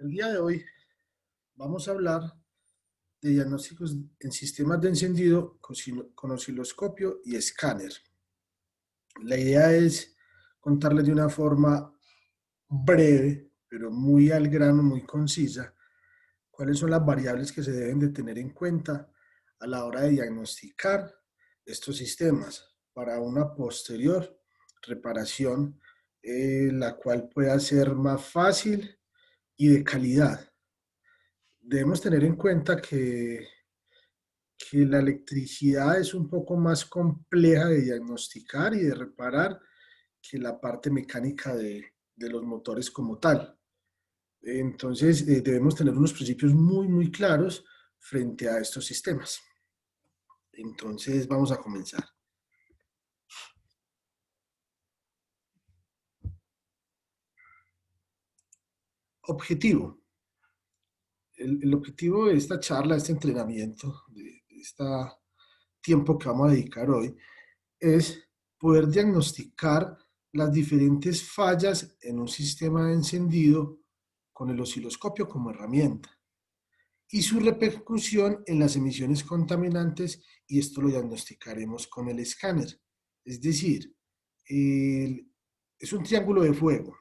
El día de hoy vamos a hablar de diagnósticos en sistemas de encendido con osciloscopio y escáner. La idea es contarles de una forma breve, pero muy al grano, muy concisa, cuáles son las variables que se deben de tener en cuenta a la hora de diagnosticar estos sistemas para una posterior reparación, la cual pueda ser más fácil y de calidad. Debemos tener en cuenta que la electricidad es un poco más compleja de diagnosticar y de reparar que la parte mecánica de los motores como tal. Entonces, debemos tener unos principios muy, muy claros frente a estos sistemas. Entonces, vamos a comenzar. Objetivo. El objetivo de esta charla, de este entrenamiento, de este tiempo que vamos a dedicar hoy, es poder diagnosticar las diferentes fallas en un sistema de encendido con el osciloscopio como herramienta y su repercusión en las emisiones contaminantes, y esto lo diagnosticaremos con el escáner. Es decir, es un triángulo de fuego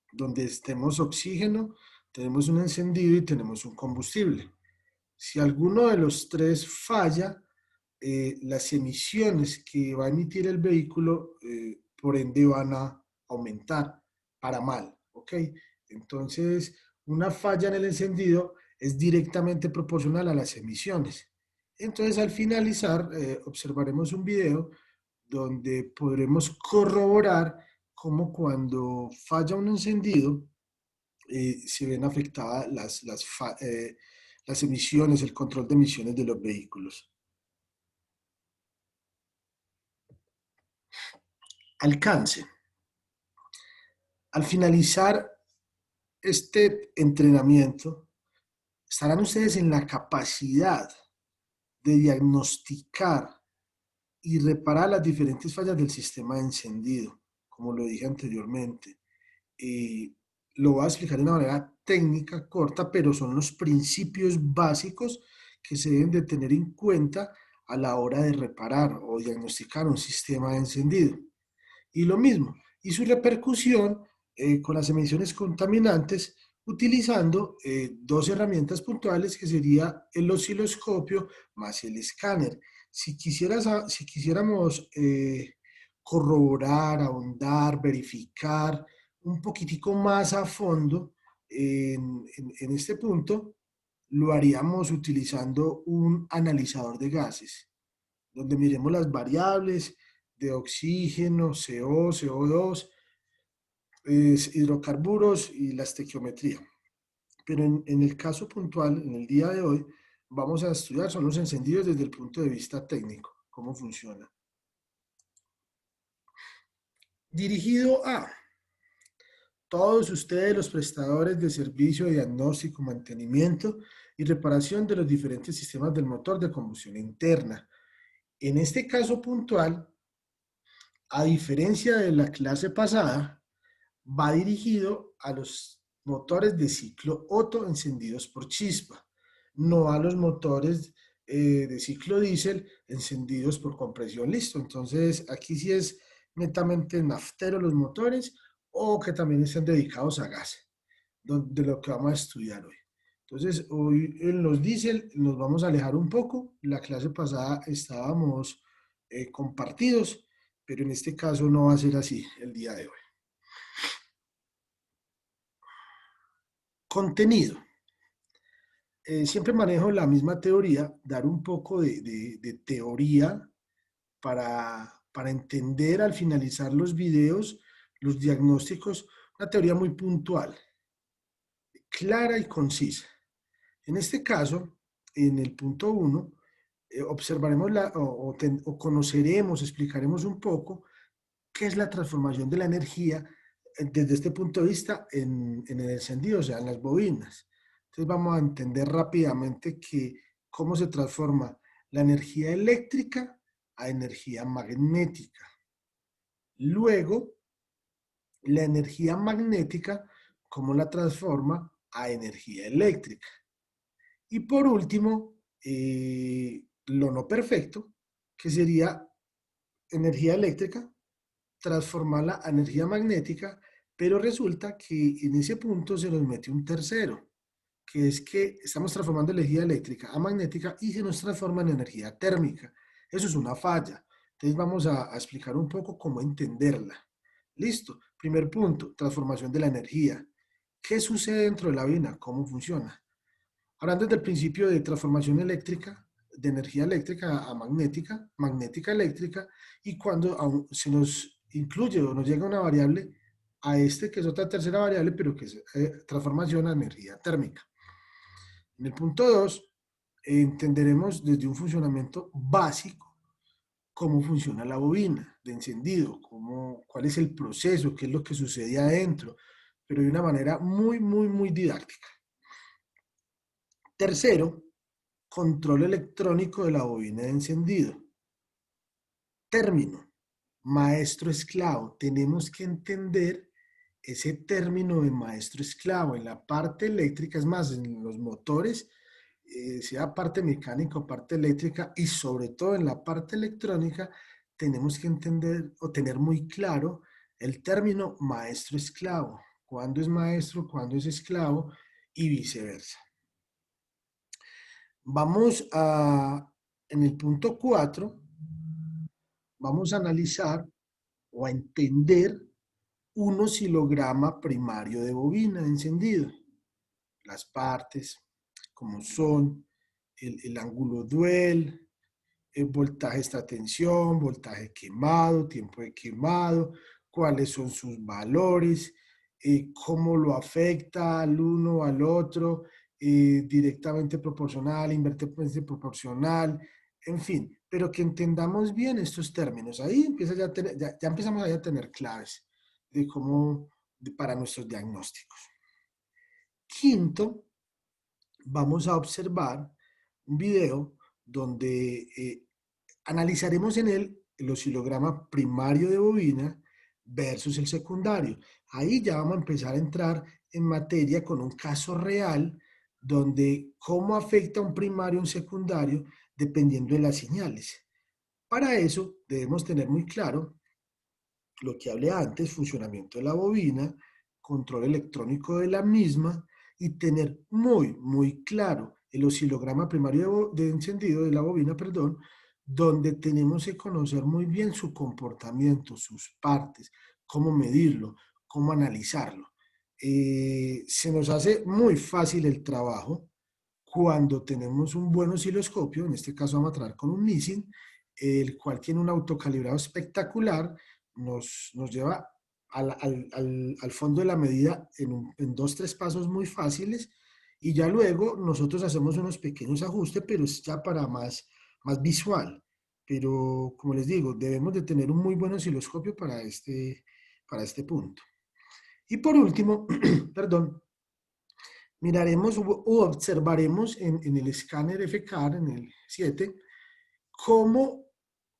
donde tenemos oxígeno, tenemos un encendido y tenemos un combustible. Si alguno de los tres falla, las emisiones que va a emitir el vehículo, por ende, van a aumentar para mal, ¿ok? Entonces, una falla en el encendido es directamente proporcional a las emisiones. Entonces, al finalizar, observaremos un video donde podremos corroborar cómo cuando falla un encendido, se ven afectadas las emisiones, el control de emisiones de los vehículos. Alcance. Al finalizar este entrenamiento, estarán ustedes en la capacidad de diagnosticar y reparar las diferentes fallas del sistema de encendido, como lo dije anteriormente. Lo voy a explicar de una manera técnica, corta, pero son los principios básicos que se deben de tener en cuenta a la hora de reparar o diagnosticar un sistema de encendido. Y lo mismo, y su repercusión con las emisiones contaminantes, utilizando dos herramientas puntuales que sería el osciloscopio más el escáner. Si quisiéramos corroborar, ahondar, verificar un poquitico más a fondo en este punto, lo haríamos utilizando un analizador de gases, donde miremos las variables de oxígeno, CO, CO2, hidrocarburos y la estequiometría. Pero en el caso puntual, en el día de hoy, vamos a estudiar son los encendidos desde el punto de vista técnico, cómo funciona. Dirigido a todos ustedes, los prestadores de servicio de diagnóstico, mantenimiento y reparación de los diferentes sistemas del motor de combustión interna. En este caso puntual, a diferencia de la clase pasada, va dirigido a los motores de ciclo Otto encendidos por chispa, no a los motores de ciclo diésel encendidos por compresión. Listo, entonces aquí sí es netamente naftero los motores, o que también estén dedicados a gas, de lo que vamos a estudiar hoy. Entonces, hoy en los diésel nos vamos a alejar un poco. La clase pasada estábamos compartidos, pero en este caso no va a ser así el día de hoy. Contenido. Siempre manejo la misma teoría, dar un poco de teoría para entender al finalizar los videos, los diagnósticos, una teoría muy puntual, clara y concisa. En este caso, en el punto 1, observaremos o conoceremos, explicaremos un poco qué es la transformación de la energía desde este punto de vista en el encendido, o sea, en las bobinas. Entonces vamos a entender rápidamente cómo se transforma la energía eléctrica a energía magnética. Luego, la energía magnética, cómo la transforma a energía eléctrica. Y por último, lo no perfecto, que sería energía eléctrica, transformarla a energía magnética, pero resulta que en ese punto se nos mete un tercero, que es que estamos transformando energía eléctrica a magnética y se nos transforma en energía térmica. Eso es una falla. Entonces vamos a explicar un poco cómo entenderla. Listo. Primer punto, transformación de la energía. ¿Qué sucede dentro de la bobina? ¿Cómo funciona? Hablando desde el principio de transformación eléctrica, de energía eléctrica a magnética, magnética eléctrica, y cuando se nos incluye o nos llega una variable a este, que es otra tercera variable, pero que es transformación a energía térmica. En el punto 2, entenderemos desde un funcionamiento básico cómo funciona la bobina de encendido, cuál es el proceso, qué es lo que sucede adentro, pero de una manera muy didáctica. Tercero, control electrónico de la bobina de encendido. Término, maestro-esclavo. Tenemos que entender ese término de maestro-esclavo. En la parte eléctrica, es más, en los motores, sea parte mecánica o parte eléctrica, y sobre todo en la parte electrónica, tenemos que entender o tener muy claro el término maestro-esclavo. Cuándo es maestro, cuándo es esclavo y viceversa. Vamos en el punto 4, vamos a analizar o a entender un oscilograma primario de bobina de encendido. Las partes, cómo son, el ángulo duel, el voltaje esta tensión, voltaje quemado, tiempo de quemado, cuáles son sus valores, cómo lo afecta al uno o al otro, directamente proporcional, invertidamente proporcional, en fin, pero que entendamos bien estos términos. Ahí empieza ya empezamos a tener claves de cómo, para nuestros diagnósticos. Quinto, vamos a observar un video donde analizaremos en él el oscilograma primario de bobina versus el secundario. Ahí ya vamos a empezar a entrar en materia con un caso real donde cómo afecta un primario a un secundario dependiendo de las señales. Para eso debemos tener muy claro lo que hablé antes, funcionamiento de la bobina, control electrónico de la misma y tener muy claro el oscilograma primario de encendido de la bobina, perdón, donde tenemos que conocer muy bien su comportamiento, sus partes, cómo medirlo, cómo analizarlo. Se nos hace muy fácil el trabajo cuando tenemos un buen osciloscopio, en este caso vamos a trabajar con un Nissin, el cual tiene un autocalibrado espectacular, nos lleva al fondo de la medida en 2, 3 pasos muy fáciles, y ya luego nosotros hacemos unos pequeños ajustes, pero es ya para más visual. Pero como les digo, debemos de tener un muy buen osciloscopio para este punto. Y por último, perdón, miraremos o observaremos en el escáner FCAR, en el 7, cómo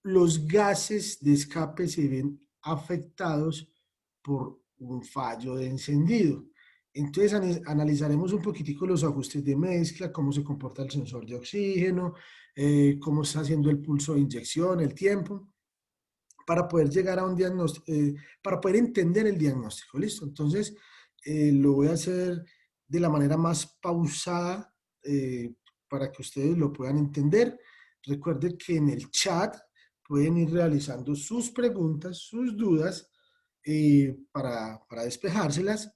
los gases de escape se ven afectados por un fallo de encendido. Entonces analizaremos un poquitico los ajustes de mezcla, cómo se comporta el sensor de oxígeno, cómo está haciendo el pulso de inyección, el tiempo, para poder llegar a un diagnóstico, para poder entender el diagnóstico. ¿Listo? Entonces, lo voy a hacer de la manera más pausada para que ustedes lo puedan entender. Recuerden que en el chat pueden ir realizando sus preguntas, sus dudas para despejárselas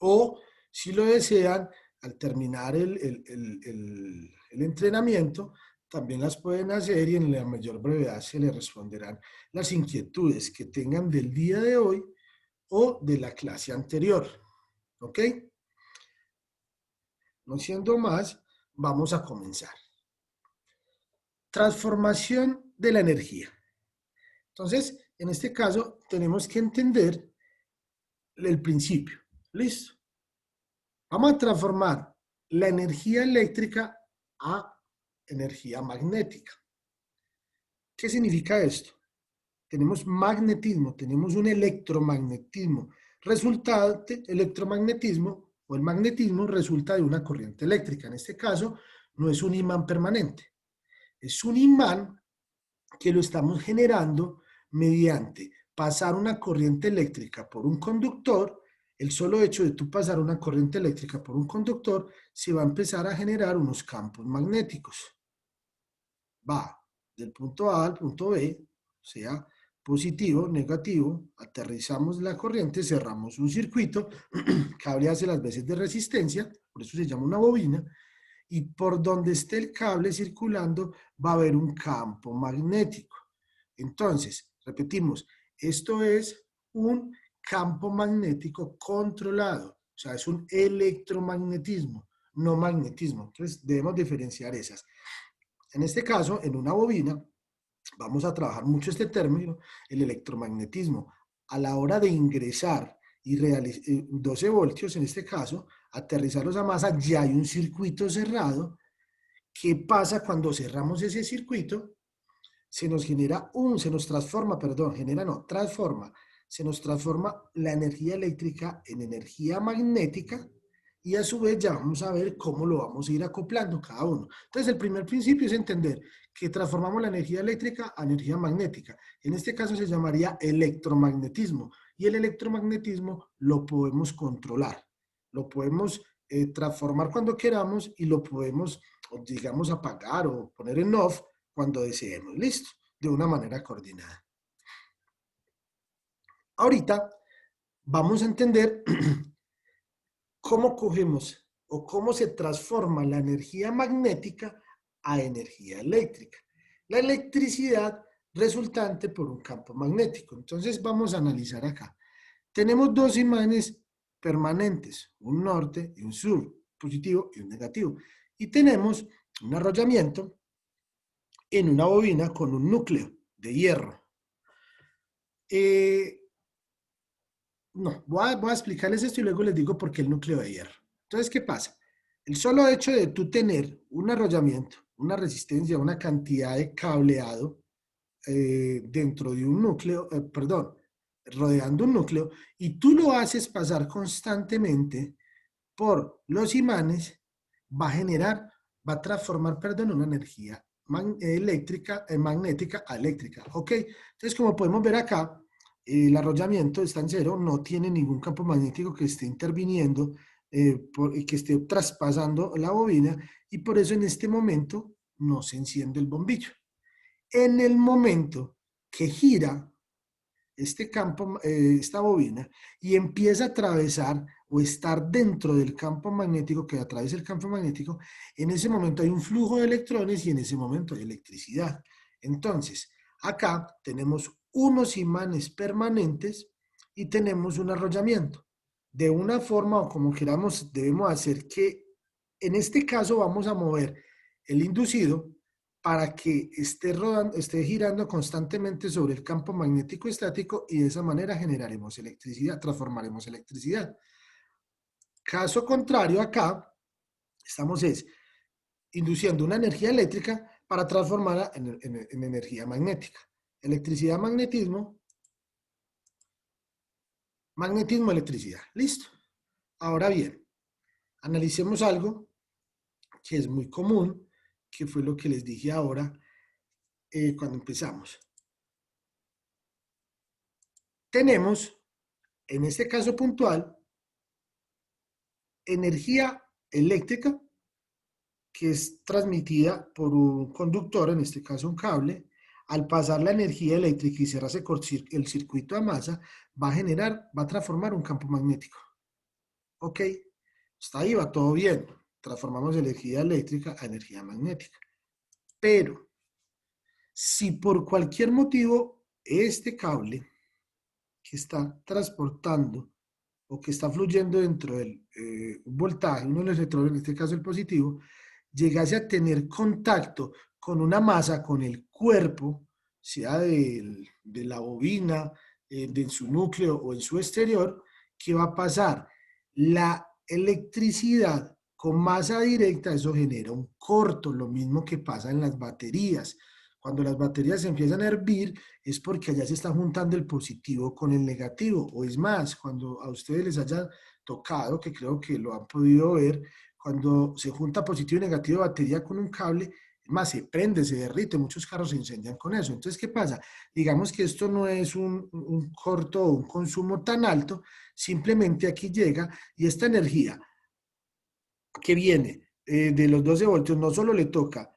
o si lo desean, al terminar el entrenamiento, también las pueden hacer y en la mayor brevedad se les responderán las inquietudes que tengan del día de hoy o de la clase anterior. ¿Ok? No siendo más, vamos a comenzar. Transformación de la energía. Entonces, en este caso, tenemos que entender el principio. ¿Listo? Vamos a transformar la energía eléctrica a energía magnética. ¿Qué significa esto? Tenemos magnetismo, tenemos un electromagnetismo. Resultante, electromagnetismo o el magnetismo resulta de una corriente eléctrica. En este caso, no es un imán permanente, es un imán que lo estamos generando mediante pasar una corriente eléctrica por un conductor. El solo hecho de tú pasar una corriente eléctrica por un conductor, se va a empezar a generar unos campos magnéticos. Va del punto A al punto B, o sea, positivo, negativo, aterrizamos la corriente, cerramos un circuito, cable hace las veces de resistencia, por eso se llama una bobina, y por donde esté el cable circulando va a haber un campo magnético. Entonces, repetimos, esto es un campo magnético controlado, o sea, es un electromagnetismo, no magnetismo. Entonces, debemos diferenciar esas. En este caso, en una bobina, vamos a trabajar mucho este término, el electromagnetismo. A la hora de ingresar y 12 voltios, en este caso, aterrizarlos a masa, ya hay un circuito cerrado. ¿Qué pasa cuando cerramos ese circuito? Se nos transforma, perdón, transforma, se nos transforma la energía eléctrica en energía magnética y a su vez ya vamos a ver cómo lo vamos a ir acoplando cada uno. Entonces el primer principio es entender que transformamos la energía eléctrica a energía magnética. En este caso se llamaría electromagnetismo y el electromagnetismo lo podemos controlar, lo podemos transformar cuando queramos y lo podemos, digamos, apagar o poner en off cuando deseemos. Listo, de una manera coordinada. Ahorita vamos a entender cómo cogemos o cómo se transforma la energía magnética a energía eléctrica. La electricidad resultante por un campo magnético. Entonces vamos a analizar acá. Tenemos dos imanes permanentes, un norte y un sur, positivo y un negativo. Y tenemos un arrollamiento en una bobina con un núcleo de hierro. No, voy a explicarles esto y luego les digo por qué el núcleo de hierro. Entonces, ¿qué pasa? El solo hecho de tú tener un arrollamiento, una resistencia, una cantidad de cableado dentro de un núcleo, perdón, rodeando un núcleo, y tú lo haces pasar constantemente por los imanes, va a generar, va a transformar, perdón, una energía eléctrica, magnética a eléctrica. ¿Ok? Entonces, como podemos ver acá, el arrollamiento está en cero, no tiene ningún campo magnético que esté interviniendo y que esté traspasando la bobina, y por eso en este momento no se enciende el bombillo. En el momento que gira este campo, esta bobina, y empieza a atravesar o estar dentro del campo magnético, que atraviesa el campo magnético, en ese momento hay un flujo de electrones y en ese momento hay electricidad. Entonces, acá tenemos unos imanes permanentes y tenemos un arrollamiento. De una forma o como queramos, debemos hacer que, en este caso, vamos a mover el inducido para que esté girando constantemente sobre el campo magnético estático y de esa manera generaremos electricidad, transformaremos electricidad. Caso contrario, acá estamos induciendo una energía eléctrica para transformarla en energía magnética. Electricidad, magnetismo, magnetismo, electricidad. Listo. Ahora bien, analicemos algo que es muy común, que fue lo que les dije ahora cuando empezamos. Tenemos, en este caso puntual, energía eléctrica que es transmitida por un conductor, en este caso un cable. Al pasar la energía eléctrica y cerrarse el circuito a masa, va a transformar un campo magnético. ¿Ok? Hasta ahí va todo bien. Transformamos energía eléctrica a energía magnética. Pero, si por cualquier motivo este cable que está transportando o que está fluyendo dentro del voltaje, uno de los electrones, en este caso el positivo, llegase a tener contacto con una masa, con el cuerpo, sea de la bobina, de su núcleo o en su exterior, ¿qué va a pasar? La electricidad con masa directa, eso genera un corto, lo mismo que pasa en las baterías. Cuando las baterías empiezan a hervir es porque allá se está juntando el positivo con el negativo. O es más, cuando a ustedes les haya tocado, que creo que lo han podido ver, cuando se junta positivo y negativo de batería con un cable, más se prende, se derrite, muchos carros se incendian con eso. Entonces, ¿qué pasa? Digamos que esto no es un corto o un consumo tan alto, simplemente aquí llega y esta energía que viene de los 12 voltios no solo le toca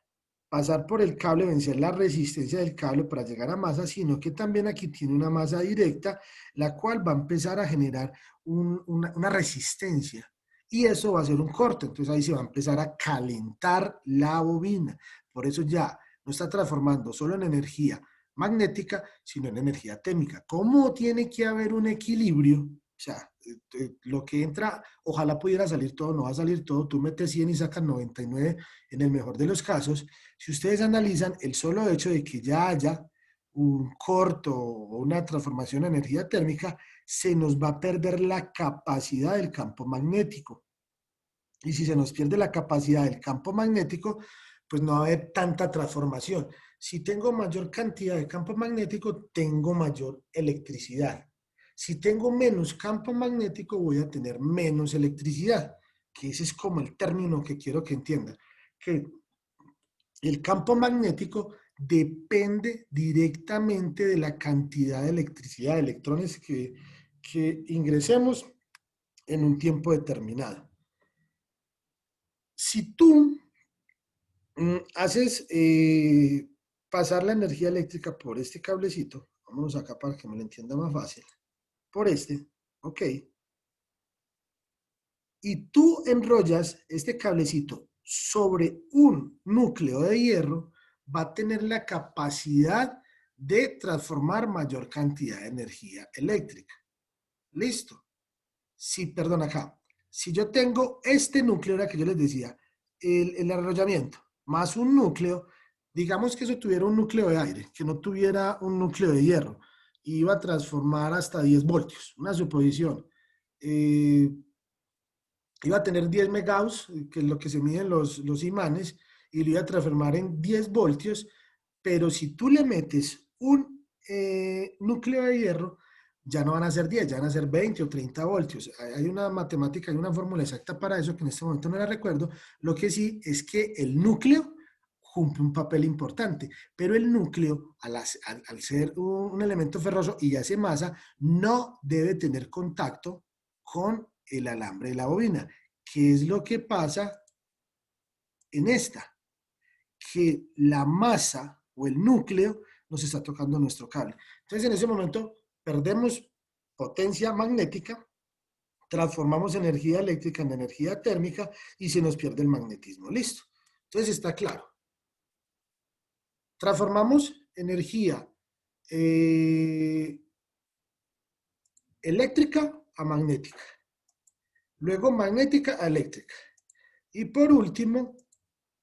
pasar por el cable, vencer la resistencia del cable para llegar a masa, sino que también aquí tiene una masa directa, la cual va a empezar a generar una resistencia. Y eso va a ser un corte, entonces ahí se va a empezar a calentar la bobina. Por eso ya no está transformando solo en energía magnética, sino en energía térmica. ¿Cómo tiene que haber un equilibrio? O sea, lo que entra, ojalá pudiera salir todo, no va a salir todo, tú metes 100 y sacas 99 en el mejor de los casos. Si ustedes analizan el solo hecho de que ya haya un corto o una transformación en energía térmica, se nos va a perder la capacidad del campo magnético. Y si se nos pierde la capacidad del campo magnético, pues no va a haber tanta transformación. Si tengo mayor cantidad de campo magnético, tengo mayor electricidad. Si tengo menos campo magnético, voy a tener menos electricidad, que ese es como el término que quiero que entiendan, que el campo magnético depende directamente de la cantidad de electricidad, de electrones que ingresemos en un tiempo determinado. Si tú haces pasar la energía eléctrica por este cablecito, vámonos acá para que me lo entienda más fácil, por este, ok, y tú enrollas este cablecito sobre un núcleo de hierro, va a tener la capacidad de transformar mayor cantidad de energía eléctrica. Listo. Sí, perdón, acá. Si yo tengo este núcleo, era que yo les decía, el arrollamiento, más un núcleo, digamos que eso tuviera un núcleo de aire, que no tuviera un núcleo de hierro, iba a transformar hasta 10 voltios, una suposición. Eh, Iba a tener 10 megaus, que es lo que se miden los imanes, y lo iba a transformar en 10 voltios, pero si tú le metes un núcleo de hierro, ya no van a ser 10, ya van a ser 20 o 30 voltios. Hay una matemática, hay una fórmula exacta para eso, que en este momento no la recuerdo. Lo que sí es que el núcleo cumple un papel importante, pero el núcleo, al ser un elemento ferroso y hace masa, no debe tener contacto con el alambre de la bobina. ¿Qué es lo que pasa en esta? Que la masa o el núcleo nos está tocando nuestro cable. Entonces, en ese momento, perdemos potencia magnética, transformamos energía eléctrica en energía térmica y se nos pierde el magnetismo. Listo. Entonces, está claro. Transformamos energía eléctrica a magnética. Luego magnética a eléctrica. Y por último,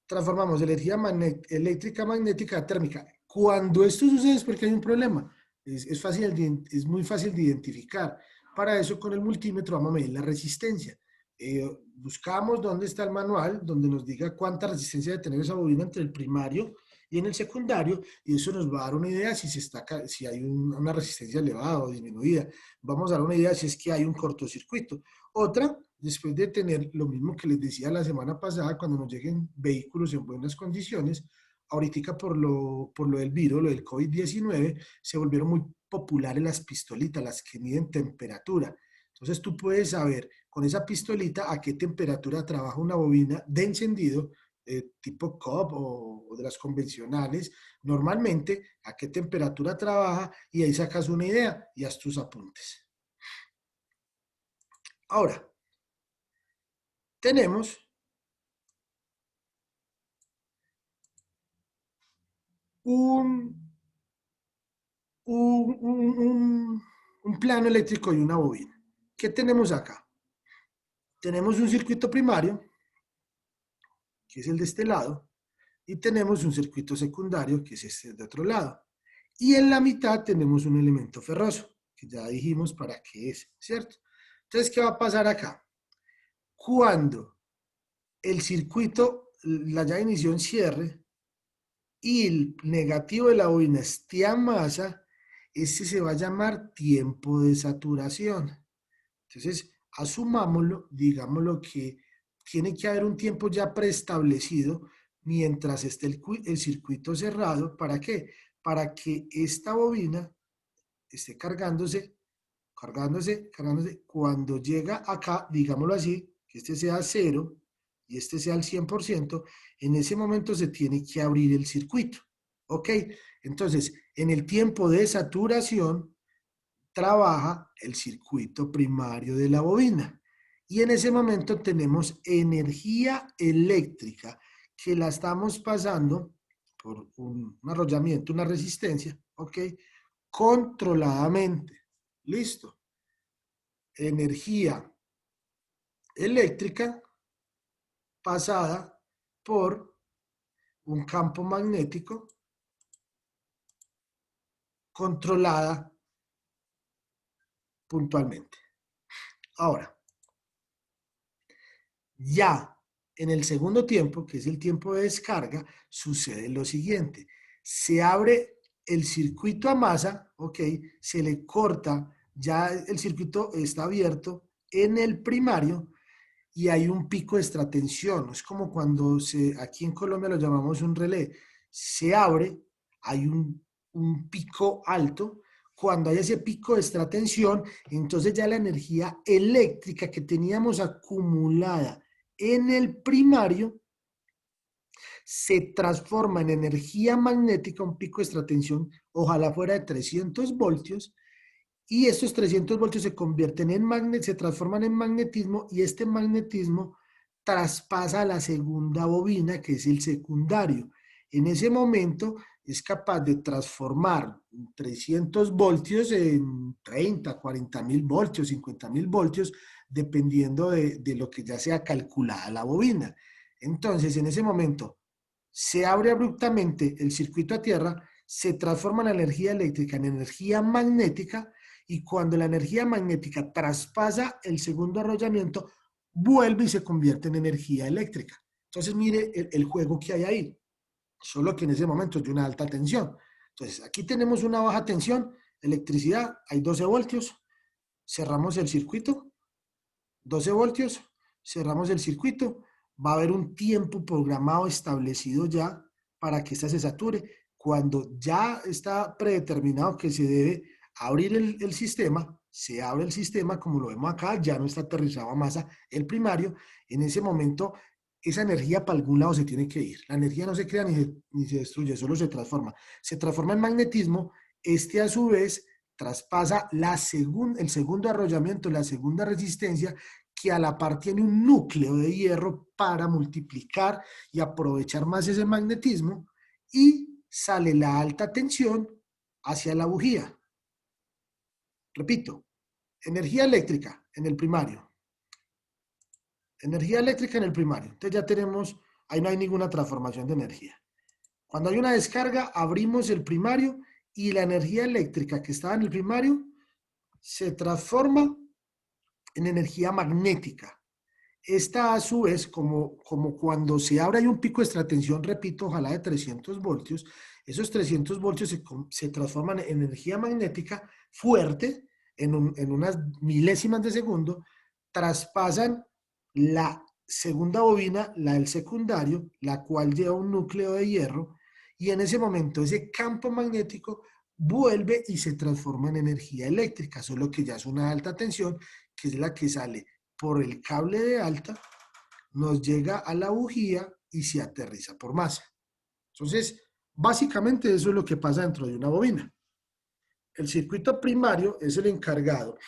transformamos energía eléctrica magnética a térmica. Cuando esto sucede es porque hay un problema. Es muy fácil de identificar. Para eso con el multímetro vamos a medir la resistencia. Buscamos dónde está el manual, donde nos diga cuánta resistencia debe tener esa bobina entre el primario y en el secundario, y eso nos va a dar una idea si hay una resistencia elevada o disminuida. Vamos a dar una idea si es que hay un cortocircuito. Otra, después de tener lo mismo que les decía la semana pasada, cuando nos lleguen vehículos en buenas condiciones, ahorita por lo del virus, lo del COVID-19, se volvieron muy populares las pistolitas, las que miden temperatura. Entonces tú puedes saber con esa pistolita a qué temperatura trabaja una bobina de encendido tipo COP o de las convencionales, normalmente a qué temperatura trabaja y ahí sacas una idea y haz tus apuntes. Ahora, tenemos un, un plano eléctrico y una bobina. ¿Qué tenemos acá? Tenemos un circuito primario, que es el de este lado, y tenemos un circuito secundario, que es este de otro lado. Y en la mitad tenemos un elemento ferroso, que ya dijimos para qué es, ¿cierto? Entonces, ¿qué va a pasar acá? Cuando el circuito, la llave de inicio en cierre, y el negativo de la bobina esté a masa, ese se va a llamar tiempo de saturación. Entonces, asumámoslo, digámoslo que tiene que haber un tiempo ya preestablecido mientras esté el circuito cerrado. ¿Para qué? Para que esta bobina esté cargándose. Cuando llega acá, digámoslo así, que este sea 0 y este sea el 100%, en ese momento se tiene que abrir el circuito. ¿Ok? Entonces, en el tiempo de saturación, trabaja el circuito primario de la bobina. Y en ese momento tenemos energía eléctrica que la estamos pasando por un arrollamiento, una resistencia, ¿ok? Controladamente. Listo. Energía eléctrica pasada por un campo magnético controlada puntualmente. Ahora, ya en el segundo tiempo, que es el tiempo de descarga, sucede lo siguiente. Se abre el circuito a masa, ¿ok? Se le corta, ya el circuito está abierto en el primario y hay un pico de extratensión. Es como cuando aquí en Colombia lo llamamos un relé. Se abre, hay un pico alto. Cuando hay ese pico de extratensión, entonces ya la energía eléctrica que teníamos acumulada en el primario se transforma en energía magnética, un pico de extratensión, ojalá fuera de 300 voltios, y estos 300 voltios se convierten en se transforman en magnetismo, y este magnetismo traspasa a la segunda bobina, que es el secundario. En ese momento es capaz de transformar 300 voltios en 30, 40 mil voltios, 50 mil voltios, dependiendo de lo que ya sea calculada la bobina. Entonces, en ese momento, se abre abruptamente el circuito a tierra, se transforma la energía eléctrica en energía magnética, y cuando la energía magnética traspasa el segundo arrollamiento, vuelve y se convierte en energía eléctrica. Entonces, mire el juego que hay ahí, solo que en ese momento es de una alta tensión. Entonces, aquí tenemos una baja tensión, electricidad, hay 12 voltios, cerramos el circuito, 12 voltios, cerramos el circuito, va a haber un tiempo programado establecido ya para que esta se sature. Cuando ya está predeterminado que se debe abrir el sistema, se abre el sistema, como lo vemos acá, ya no está aterrizado a masa el primario. En ese momento, esa energía para algún lado se tiene que ir. La energía no se crea ni se destruye, solo se transforma. Se transforma en magnetismo. Este, a su vez, traspasa el segundo arrollamiento, la segunda resistencia, que a la par tiene un núcleo de hierro para multiplicar y aprovechar más ese magnetismo, y sale la alta tensión hacia la bujía. Repito, energía eléctrica en el primario. Energía eléctrica en el primario. Entonces ya tenemos, ahí no hay ninguna transformación de energía. Cuando hay una descarga, abrimos el primario y la energía eléctrica que estaba en el primario se transforma en energía magnética. Esta, a su vez, como cuando se abre hay un pico de extratensión, repito, ojalá de 300 voltios, esos 300 voltios se transforman en energía magnética fuerte en unas milésimas de segundo, traspasan la segunda bobina, la del secundario, la cual lleva un núcleo de hierro, y en ese momento ese campo magnético vuelve y se transforma en energía eléctrica, solo que ya es una alta tensión, que es la que sale por el cable de alta, nos llega a la bujía y se aterriza por masa. Entonces, básicamente eso es lo que pasa dentro de una bobina. El circuito primario es el encargado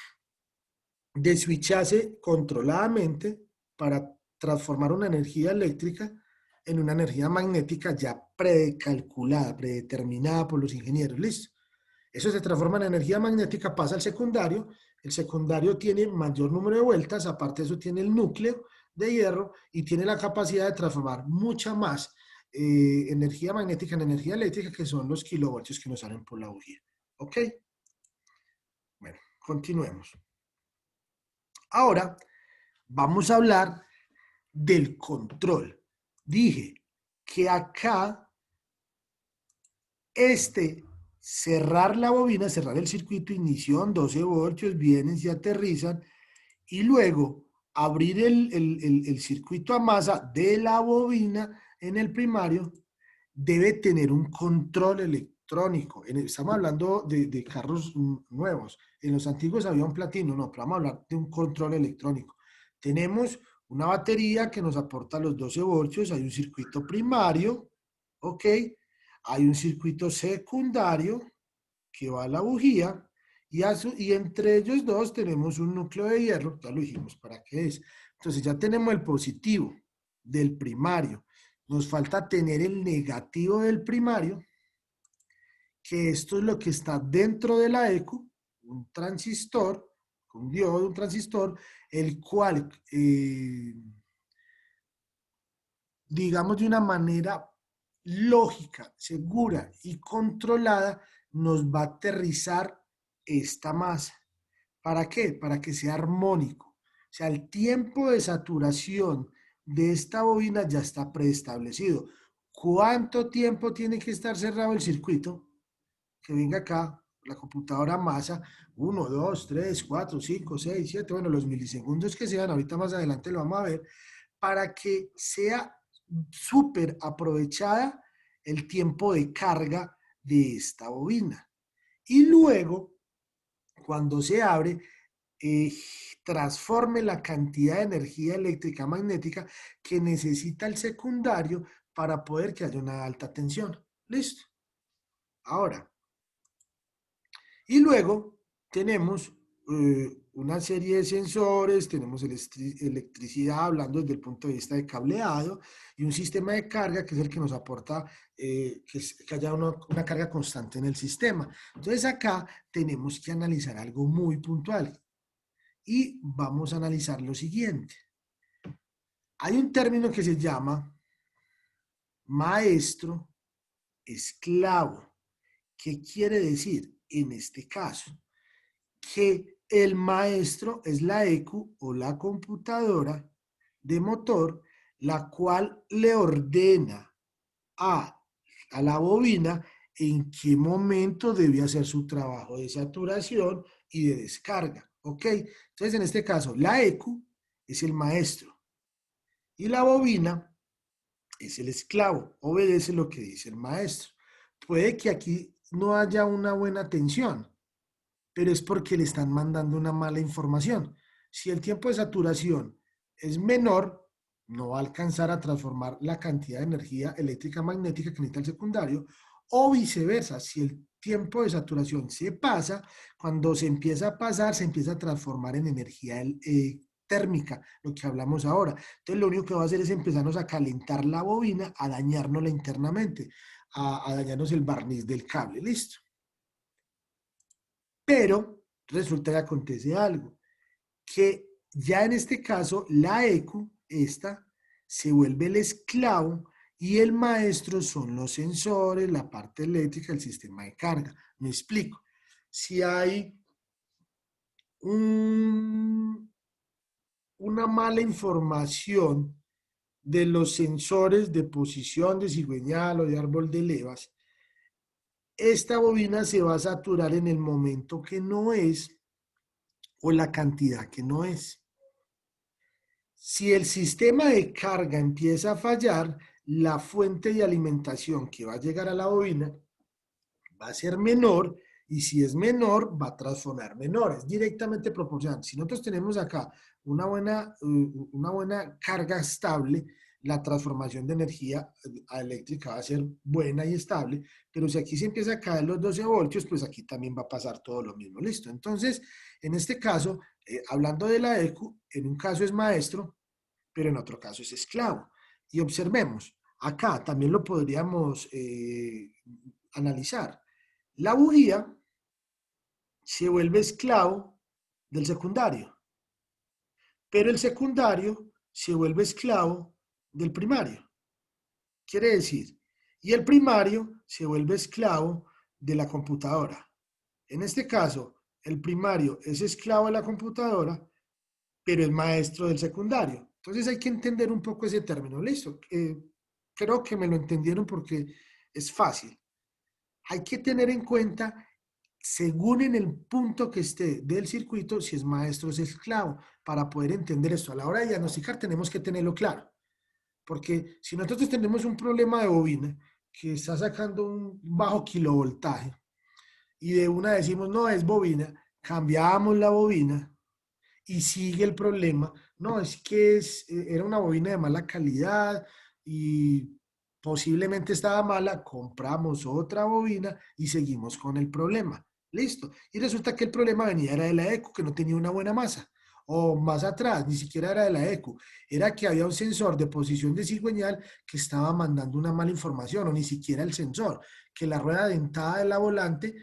de switcharse controladamente para transformar una energía eléctrica en una energía magnética ya precalculada, predeterminada por los ingenieros. Listo. Eso se transforma en energía magnética, pasa al secundario. El secundario tiene mayor número de vueltas, aparte de eso tiene el núcleo de hierro y tiene la capacidad de transformar mucha más energía magnética en energía eléctrica, que son los kilovoltios que nos salen por la bujía. ¿Ok? Bueno, continuemos. Ahora vamos a hablar del control. Dije que acá cerrar la bobina, cerrar el circuito, ignición, 12 voltios, vienen, se aterrizan, y luego abrir el circuito a masa de la bobina en el primario, debe tener un control electrónico. Estamos hablando de carros nuevos. En los antiguos había un platino, no, pero vamos a hablar de un control electrónico. Tenemos una batería que nos aporta los 12 voltios, hay un circuito primario, ¿ok? Hay un circuito secundario que va a la bujía y entre ellos dos tenemos un núcleo de hierro, ya lo dijimos, ¿para qué es? Entonces ya tenemos el positivo del primario, nos falta tener el negativo del primario, que esto es lo que está dentro de la ECU, un transistor, un diodo, un transistor, el cual, digamos de una manera lógica, segura y controlada, nos va a aterrizar esta masa. ¿Para qué? Para que sea armónico. O sea, el tiempo de saturación de esta bobina ya está preestablecido. ¿Cuánto tiempo tiene que estar cerrado el circuito? Que venga acá, la computadora masa, 1, 2, 3, 4, 5, 6, 7, bueno, los milisegundos que sean, ahorita más adelante lo vamos a ver, para que sea súper aprovechada el tiempo de carga de esta bobina. Y luego, cuando se abre, eh, transforme la cantidad de energía eléctrica magnética que necesita el secundario para poder que haya una alta tensión. Listo. Ahora, y luego tenemos una serie de sensores, tenemos electricidad, hablando desde el punto de vista de cableado, y un sistema de carga que es el que nos aporta que haya una carga constante en el sistema. Entonces acá tenemos que analizar algo muy puntual y vamos a analizar lo siguiente. Hay un término que se llama maestro esclavo. ¿Qué quiere decir? En este caso, que el maestro es la ECU o la computadora de motor, la cual le ordena a, a la bobina en qué momento debe hacer su trabajo de saturación y de descarga. ¿Ok? Entonces, en este caso, la ECU es el maestro y la bobina es el esclavo, obedece lo que dice el maestro. Puede que aquí no haya una buena tensión, pero es porque le están mandando una mala información. Si el tiempo de saturación es menor, no va a alcanzar a transformar la cantidad de energía eléctrica magnética que necesita el secundario, o viceversa, si el tiempo de saturación se pasa, cuando se empieza a pasar, se empieza a transformar en energía térmica, lo que hablamos ahora. Entonces, lo único que va a hacer es empezarnos a calentar la bobina, a dañárnosla internamente, a dañarnos el barniz del cable, listo. Pero resulta que acontece algo, que ya en este caso la ECU, esta, se vuelve el esclavo y el maestro son los sensores, la parte eléctrica, el sistema de carga. Me explico. Si hay una mala información de los sensores de posición de cigüeñal o de árbol de levas, esta bobina se va a saturar en el momento que no es o la cantidad que no es. Si el sistema de carga empieza a fallar, la fuente de alimentación que va a llegar a la bobina va a ser menor y si es menor va a transformar menor, es directamente proporcional. Si nosotros tenemos acá una buena carga estable, la transformación de energía eléctrica va a ser buena y estable, pero si aquí se empieza a caer los 12 voltios, pues aquí también va a pasar todo lo mismo, listo. Entonces, en este caso, hablando de la ECU, en un caso es maestro, pero en otro caso es esclavo. Y observemos, acá también lo podríamos analizar. La bujía se vuelve esclavo del secundario, pero el secundario se vuelve esclavo del primario. Quiere decir, y el primario se vuelve esclavo de la computadora. En este caso, el primario es esclavo de la computadora, pero es maestro del secundario. Entonces hay que entender un poco ese término. Listo. Creo que me lo entendieron porque es fácil. Hay que tener en cuenta, según en el punto que esté del circuito, si es maestro o es esclavo, para poder entender esto. A la hora de diagnosticar tenemos que tenerlo claro, porque si nosotros tenemos un problema de bobina que está sacando un bajo kilovoltaje y de una decimos, no, es bobina, cambiamos la bobina y sigue el problema. No, es que era una bobina de mala calidad y posiblemente estaba mala, compramos otra bobina y seguimos con el problema. Listo. Y resulta que el problema venía era de la ECU, que no tenía una buena masa. O más atrás, ni siquiera era de la ECU, era que había un sensor de posición de cigüeñal que estaba mandando una mala información, o ni siquiera el sensor, que la rueda dentada de la volante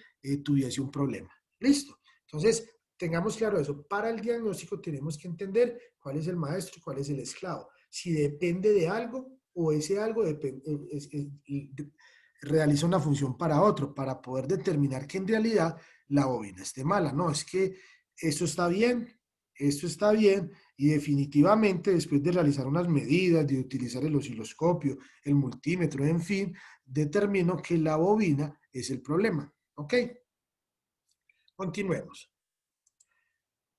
tuviese un problema. Listo. Entonces, tengamos claro eso. Para el diagnóstico tenemos que entender cuál es el maestro y cuál es el esclavo. Si depende de algo o ese algo realiza una función para otro, para poder determinar que en realidad la bobina esté mala. No, es que esto está bien y definitivamente después de realizar unas medidas, de utilizar el osciloscopio, el multímetro, en fin, determino que la bobina es el problema. ¿Ok? Continuemos.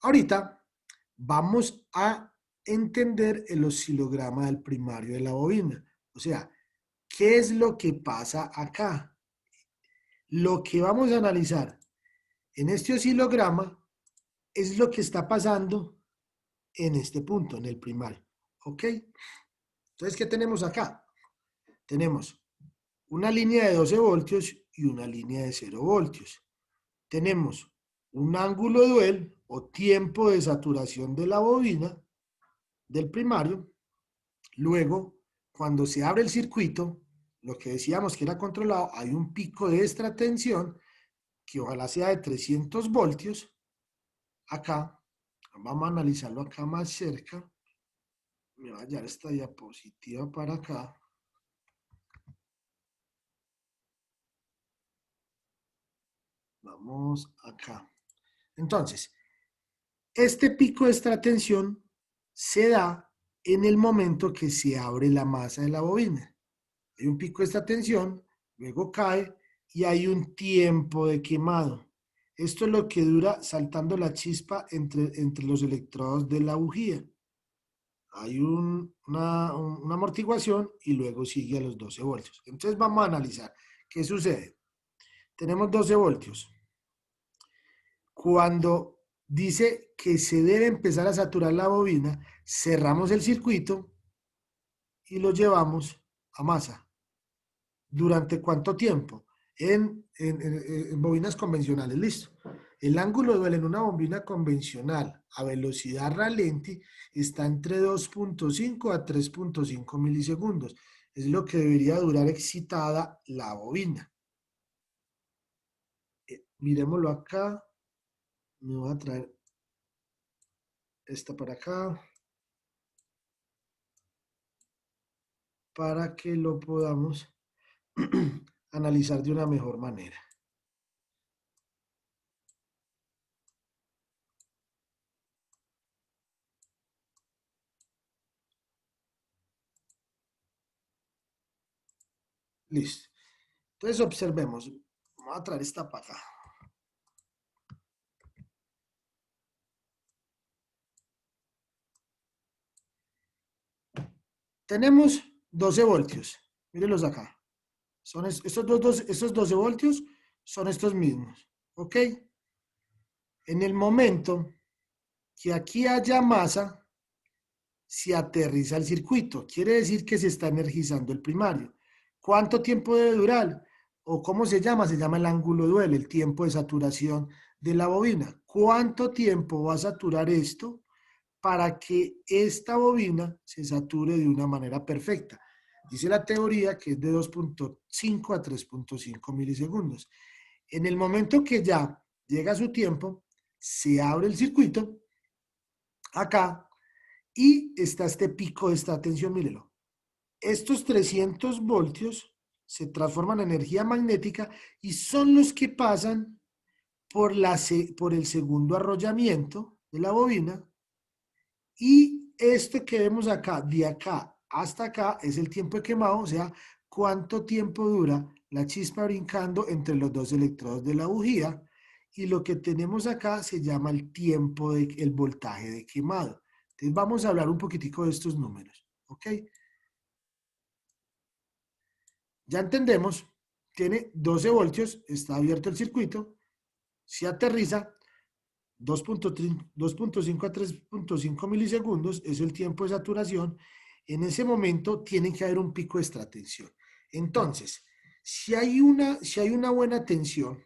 Ahorita vamos a entender el oscilograma del primario de la bobina. O sea, ¿qué es lo que pasa acá? Lo que vamos a analizar en este oscilograma es lo que está pasando en este punto, en el primario. ¿Ok? Entonces, ¿qué tenemos acá? Tenemos una línea de 12 voltios y una línea de 0 voltios. Tenemos un ángulo duel o tiempo de saturación de la bobina del primario. Luego, cuando se abre el circuito, lo que decíamos que era controlado, hay un pico de extratensión que ojalá sea de 300 voltios. Acá, vamos a analizarlo acá más cerca. Me va a llevar esta diapositiva para acá. Vamos acá. Entonces, este pico de extratensión se da en el momento que se abre la masa de la bobina. Hay un pico de esta tensión, luego cae y hay un tiempo de quemado. Esto es lo que dura saltando la chispa entre los electrodos de la bujía. Hay una amortiguación y luego sigue a los 12 voltios. Entonces vamos a analizar qué sucede. Tenemos 12 voltios. Cuando dice que se debe empezar a saturar la bobina, cerramos el circuito y lo llevamos a masa. ¿Durante cuánto tiempo? En bobinas convencionales, listo. El ángulo de duelo en una bobina convencional a velocidad ralenti está entre 2.5 a 3.5 milisegundos. Es lo que debería durar excitada la bobina. Miremoslo acá. Me voy a traer esta para acá para que lo podamos analizar de una mejor manera. Listo. Entonces observemos. Vamos a traer esta para acá. Tenemos 12 voltios. Mírenlos acá. Son estos 12 voltios son estos mismos. ¿Ok? En el momento que aquí haya masa, se aterriza el circuito. Quiere decir que se está energizando el primario. ¿Cuánto tiempo debe durar? ¿O cómo se llama? Se llama el ángulo duel, el tiempo de saturación de la bobina. ¿Cuánto tiempo va a saturar esto para que esta bobina se sature de una manera perfecta? Dice la teoría que es de 2.5 a 3.5 milisegundos. En el momento que ya llega su tiempo, se abre el circuito acá y está este pico de esta tensión, mírelo. Estos 300 voltios se transforman en energía magnética y son los que pasan por el segundo arrollamiento de la bobina. Y esto que vemos acá, de acá hasta acá, es el tiempo de quemado, o sea, cuánto tiempo dura la chispa brincando entre los dos electrodos de la bujía, y lo que tenemos acá se llama el tiempo el voltaje de quemado. Entonces vamos a hablar un poquitico de estos números, ¿ok? Ya entendemos, tiene 12 voltios, está abierto el circuito, se aterriza, 2.5 a 3.5 milisegundos es el tiempo de saturación. En ese momento tiene que haber un pico de extratensión. Entonces, si hay una buena tensión,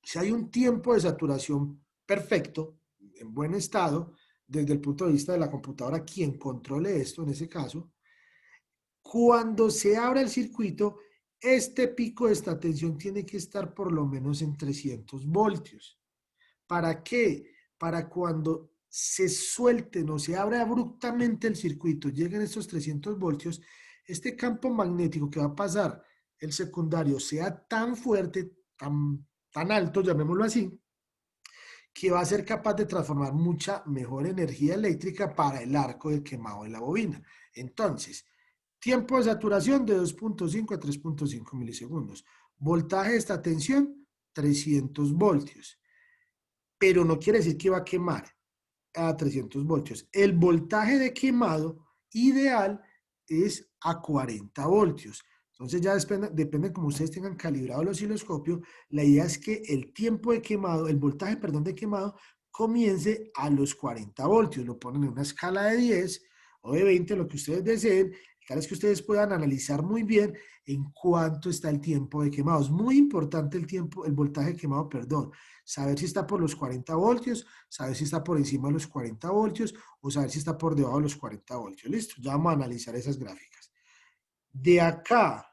si hay un tiempo de saturación perfecto, en buen estado, desde el punto de vista de la computadora, quien controle esto en ese caso, cuando se abra el circuito, este pico de esta tensión tiene que estar por lo menos en 300 voltios. ¿Para qué? Para cuando se suelten o se abra abruptamente el circuito, lleguen estos 300 voltios, este campo magnético que va a pasar el secundario sea tan fuerte, tan alto, llamémoslo así, que va a ser capaz de transformar mucha mejor energía eléctrica para el arco de quemado de la bobina. Entonces, tiempo de saturación de 2.5 a 3.5 milisegundos. Voltaje de esta tensión, 300 voltios. Pero no quiere decir que va a quemar a 300 voltios. El voltaje de quemado ideal es a 40 voltios. Entonces ya depende de cómo ustedes tengan calibrado el osciloscopio. La idea es que el tiempo de quemado, el voltaje, perdón, de quemado, comience a los 40 voltios. Lo ponen en una escala de 10 o de 20, lo que ustedes deseen. Tal es que ustedes puedan analizar muy bien en cuánto está el tiempo de quemado. Es muy importante el tiempo, el voltaje de quemado, perdón. Saber si está por los 40 voltios, saber si está por encima de los 40 voltios o saber si está por debajo de los 40 voltios. Listo, ya vamos a analizar esas gráficas. De acá,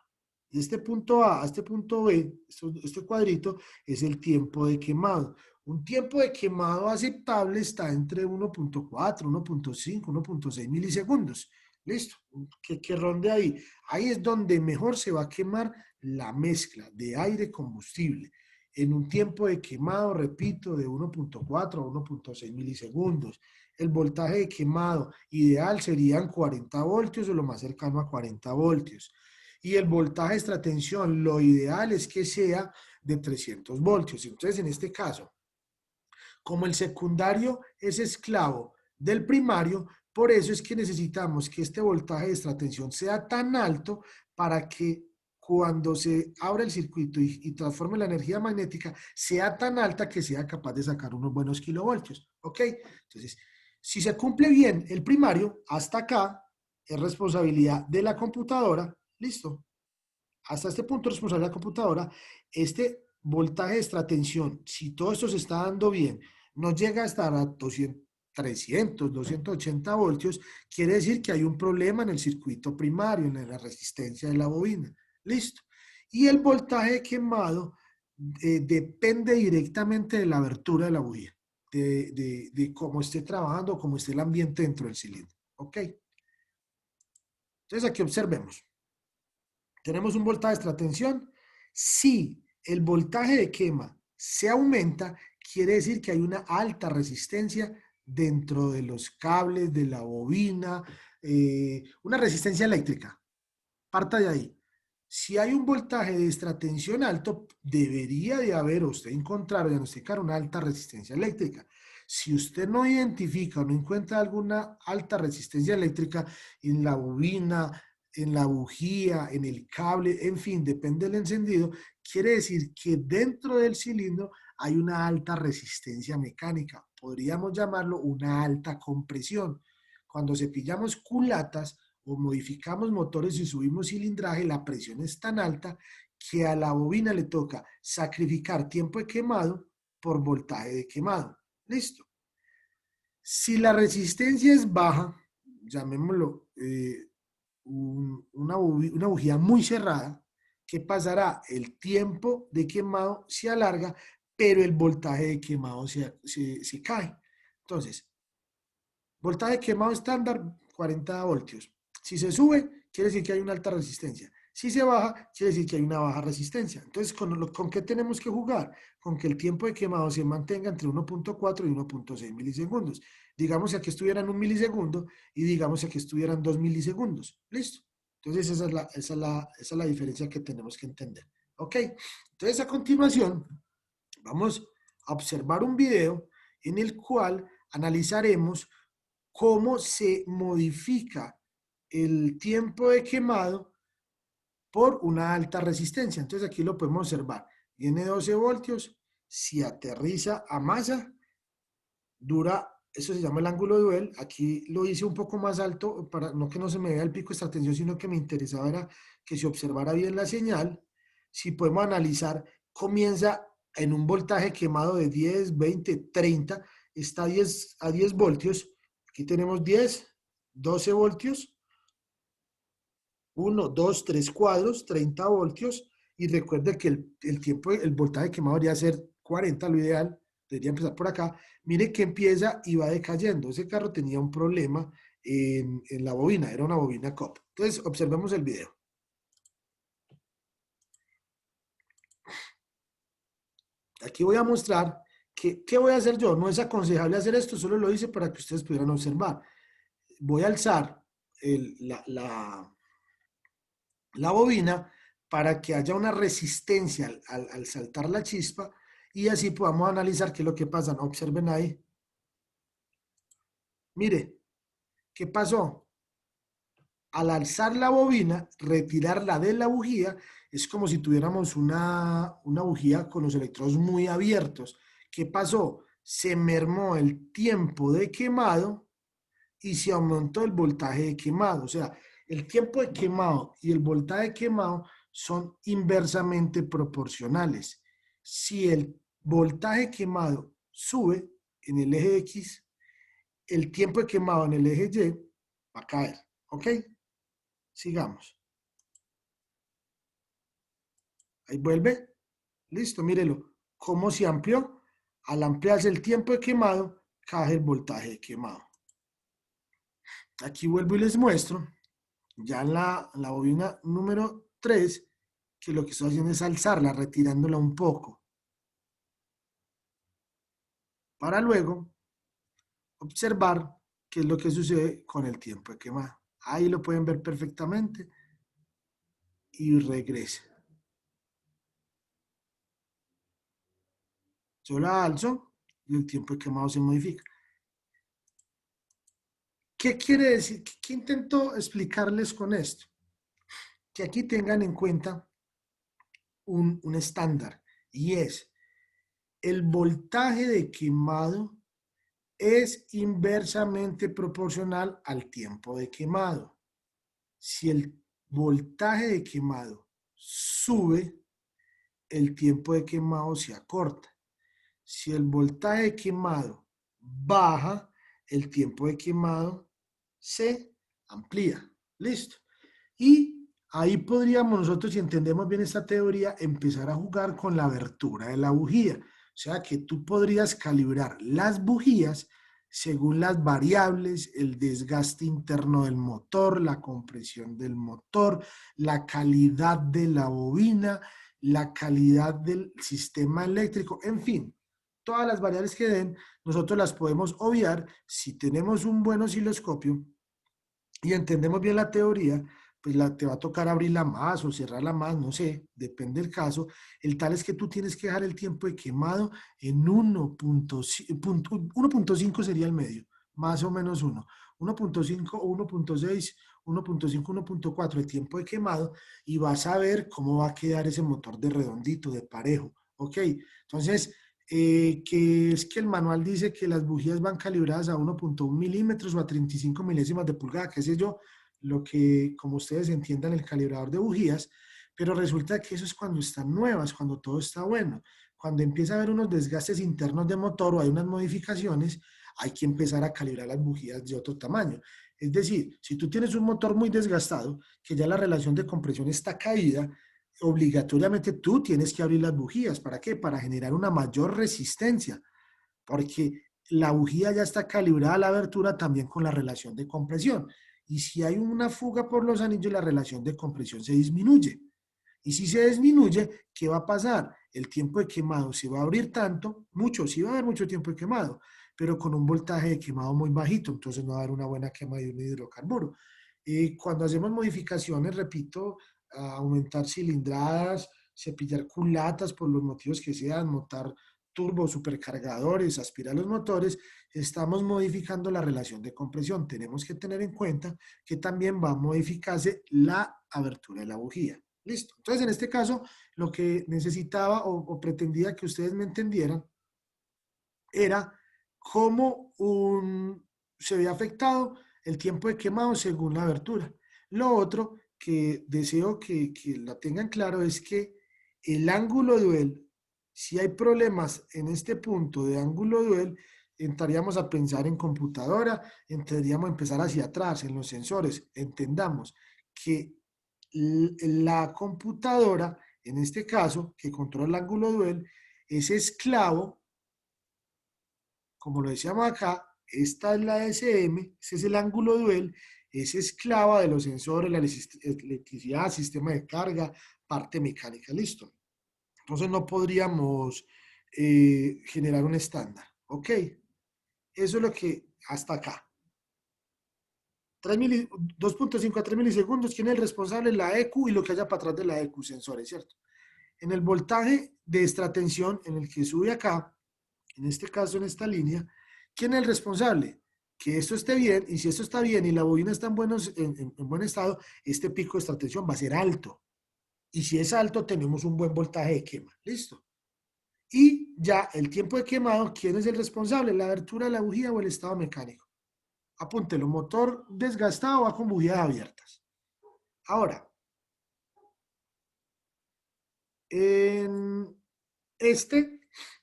de este punto A a este punto B, este cuadrito es el tiempo de quemado. Un tiempo de quemado aceptable está entre 1.4, 1.5, 1.6 milisegundos. Listo, que ronde ahí. Ahí es donde mejor se va a quemar la mezcla de aire-combustible en un tiempo de quemado, repito, de 1.4 a 1.6 milisegundos. El voltaje de quemado ideal serían 40 voltios o lo más cercano a 40 voltios. Y el voltaje de extratensión, lo ideal es que sea de 300 voltios. Entonces, en este caso, como el secundario es esclavo del primario, por eso es que necesitamos que este voltaje de extratensión sea tan alto para que cuando se abra el circuito y transforme la energía magnética, sea tan alta que sea capaz de sacar unos buenos kilovoltios. ¿Ok? Entonces, si se cumple bien el primario, hasta acá es responsabilidad de la computadora. Listo. Hasta este punto es responsabilidad de la computadora. Este voltaje de extratensión, si todo esto se está dando bien, no llega a estar a 200, 300, 280 voltios, quiere decir que hay un problema en el circuito primario, en la resistencia de la bobina. Listo. Y el voltaje de quemado depende directamente de la abertura de la bujía, de cómo esté trabajando, cómo esté el ambiente dentro del cilindro. ¿Ok? Entonces aquí observemos. Tenemos un voltaje de extratensión. Si el voltaje de quema se aumenta, quiere decir que hay una alta resistencia dentro de los cables, de la bobina, una resistencia eléctrica. Parta de ahí. Si hay un voltaje de extratensión alto, debería de haber, o usted encontrar o diagnosticar una alta resistencia eléctrica. Si usted no identifica o no encuentra alguna alta resistencia eléctrica en la bobina, en la bujía, en el cable, en fin, depende del encendido, quiere decir que dentro del cilindro hay una alta resistencia mecánica. Podríamos llamarlo una alta compresión. Cuando cepillamos culatas o modificamos motores y subimos cilindraje, la presión es tan alta que a la bobina le toca sacrificar tiempo de quemado por voltaje de quemado. Listo. Si la resistencia es baja, llamémoslo una bujía muy cerrada, ¿qué pasará? El tiempo de quemado se alarga, pero el voltaje de quemado se cae. Entonces, voltaje de quemado estándar, 40 voltios. Si se sube, quiere decir que hay una alta resistencia. Si se baja, quiere decir que hay una baja resistencia. Entonces, ¿con qué tenemos que jugar? Con que el tiempo de quemado se mantenga entre 1.4 y 1.6 milisegundos. Digamos que aquí estuvieran 1 milisegundo y digamos que aquí estuvieran 2 milisegundos. ¿Listo? Entonces esa es la diferencia que tenemos que entender. ¿Ok? Entonces a continuación vamos a observar un video en el cual analizaremos cómo se modifica el tiempo de quemado por una alta resistencia. Entonces aquí lo podemos observar. Viene 12 voltios, si aterriza a masa, dura, eso se llama el ángulo de duel. Aquí lo hice un poco más alto, para no que no se me vea el pico de esta tensión, sino que me interesaba era que se observara bien la señal. Si podemos analizar, comienza en un voltaje quemado de 10, 20, 30, está a 10 voltios. Aquí tenemos 10, 12 voltios, 1, 2, 3 cuadros, 30 voltios. Y recuerde que el tiempo, el voltaje quemado debería ser 40, lo ideal, debería empezar por acá. Mire que empieza y va decayendo. Ese carro tenía un problema en la bobina, era una bobina COP. Entonces, observemos el video. Aquí voy a mostrar que, ¿qué voy a hacer yo? No es aconsejable hacer esto, solo lo hice para que ustedes pudieran observar. Voy a alzar la bobina para que haya una resistencia al saltar la chispa y así podamos analizar qué es lo que pasa. Observen ahí. Mire, ¿qué pasó? Al alzar la bobina, retirarla de la bujía, es como si tuviéramos una bujía con los electrodos muy abiertos. ¿Qué pasó? Se mermó el tiempo de quemado y se aumentó el voltaje de quemado. O sea, el tiempo de quemado y el voltaje de quemado son inversamente proporcionales. Si el voltaje quemado sube en el eje X, el tiempo de quemado en el eje Y va a caer. ¿Ok? Sigamos. Ahí vuelve. Listo, mírelo. ¿Cómo se amplió? Al ampliarse el tiempo de quemado, cae el voltaje de quemado. Aquí vuelvo y les muestro, ya en la bobina número 3, que lo que estoy haciendo es alzarla, retirándola un poco, para luego observar qué es lo que sucede con el tiempo de quemado. Ahí lo pueden ver perfectamente y regresa. Yo la alzo y el tiempo de quemado se modifica. ¿Qué quiere decir? ¿Qué intento explicarles con esto? Que aquí tengan en cuenta un estándar y es el voltaje de quemado es inversamente proporcional al tiempo de quemado. Si el voltaje de quemado sube, el tiempo de quemado se acorta. Si el voltaje de quemado baja, el tiempo de quemado se amplía. Listo. Y ahí podríamos nosotros, si entendemos bien esta teoría, empezar a jugar con la abertura de la bujía. O sea que tú podrías calibrar las bujías según las variables, el desgaste interno del motor, la compresión del motor, la calidad de la bobina, la calidad del sistema eléctrico, en fin, todas las variables que den, nosotros las podemos obviar si tenemos un buen osciloscopio y entendemos bien la teoría, pues te va a tocar abrirla más o cerrarla más, no sé, depende del caso. El tal es que tú tienes que dejar el tiempo de quemado en 1.5 sería el medio, más o menos 1. 1.5 o 1.6, 1.5, 1.4 el tiempo de quemado y vas a ver cómo va a quedar ese motor de redondito, de parejo. ¿Ok? Entonces, que es que el manual dice que las bujías van calibradas a 1.1 milímetros o a 35 milésimas de pulgada, qué sé yo, lo que, como ustedes entiendan, el calibrador de bujías, pero resulta que eso es cuando están nuevas, cuando todo está bueno. Cuando empieza a haber unos desgastes internos de motor o hay unas modificaciones, hay que empezar a calibrar las bujías de otro tamaño. Es decir, si tú tienes un motor muy desgastado, que ya la relación de compresión está caída, obligatoriamente tú tienes que abrir las bujías. ¿Para qué? Para generar una mayor resistencia, porque la bujía ya está calibrada a la abertura también con la relación de compresión. Y si hay una fuga por los anillos, la relación de compresión se disminuye. Y si se disminuye, ¿qué va a pasar? El tiempo de quemado se va a abrir tanto, mucho, sí va a haber mucho tiempo de quemado, pero con un voltaje de quemado muy bajito, entonces no va a haber una buena quema de un hidrocarburo. Cuando hacemos modificaciones, repito, aumentar cilindradas, cepillar culatas por los motivos que sean, montar turbos, supercargadores, aspirar los motores, estamos modificando la relación de compresión. Tenemos que tener en cuenta que también va a modificarse la abertura de la bujía. Listo. Entonces, en este caso, lo que necesitaba o pretendía que ustedes me entendieran era cómo se ve afectado el tiempo de quemado según la abertura. Lo otro que deseo que la tengan claro es que el ángulo duel, si hay problemas en este punto de ángulo duel, entraríamos a pensar en computadora, entraríamos a empezar hacia atrás, en los sensores. Entendamos que la computadora, en este caso, que controla el ángulo duel, es esclavo, como lo decíamos acá, esta es la SM, ese es el ángulo duel, es esclava de los sensores, la electricidad, sistema de carga, parte mecánica, listo. Entonces no podríamos generar un estándar, ¿ok? Eso es lo que hasta acá. 2.5 a 3 milisegundos, ¿quién es el responsable? La EQ y lo que haya para atrás de la EQ, sensores, ¿cierto? En el voltaje de extratensión, en el que sube acá, en este caso, en esta línea, ¿quién es el responsable? Que esto esté bien, y si esto está bien y la bobina está en buen estado, este pico de extratensión va a ser alto. Y si es alto, tenemos un buen voltaje de quema. ¿Listo? Y ya el tiempo de quemado, ¿quién es el responsable? ¿La abertura de la bujía o el estado mecánico? Apúntelo, motor desgastado va con bujías abiertas. Ahora, en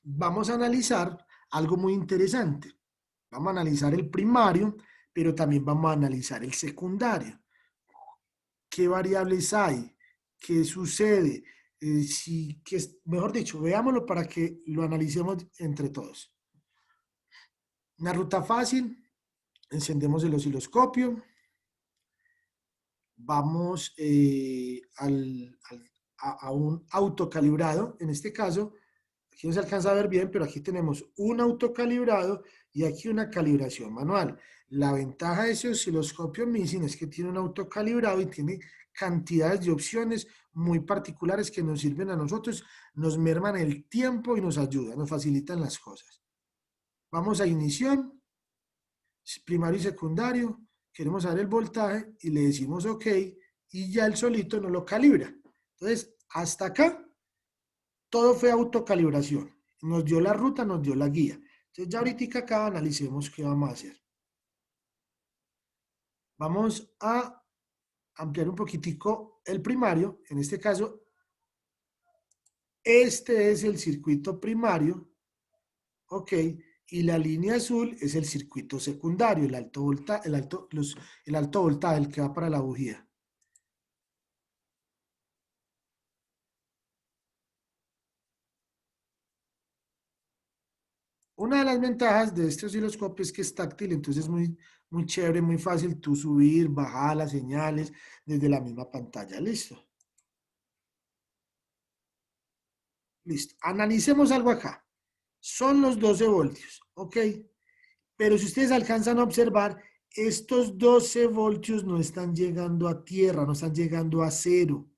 vamos a analizar algo muy interesante. Vamos a analizar el primario, pero también vamos a analizar el secundario. ¿Qué variables hay? ¿Qué sucede? Mejor dicho, veámoslo para que lo analicemos entre todos. Una ruta fácil, encendemos el osciloscopio, vamos a un autocalibrado, en este caso, aquí no se alcanza a ver bien, pero aquí tenemos un autocalibrado y aquí una calibración manual. La ventaja de ese osciloscopio Missing es que tiene un autocalibrado y tiene cantidades de opciones muy particulares que nos sirven a nosotros, nos merman el tiempo y nos ayudan, nos facilitan las cosas. Vamos a ignición, primario y secundario, queremos saber el voltaje y le decimos OK y ya el solito nos lo calibra. Entonces, hasta acá, todo fue autocalibración. Nos dio la ruta, nos dio la guía. Entonces, ya ahorita acá analicemos qué vamos a hacer. Vamos a ampliar un poquitico el primario. En este caso, este es el circuito primario, ¿ok? Y la línea azul es el circuito secundario, el alto voltaje, el que va para la bujía. Una de las ventajas de este osciloscopio es que es táctil, entonces es muy chévere, muy fácil tú subir, bajar las señales desde la misma pantalla. Listo. Listo. Analicemos algo acá. Son los 12 voltios, ¿ok? Pero si ustedes alcanzan a observar, estos 12 voltios no están llegando a tierra, no están llegando a cero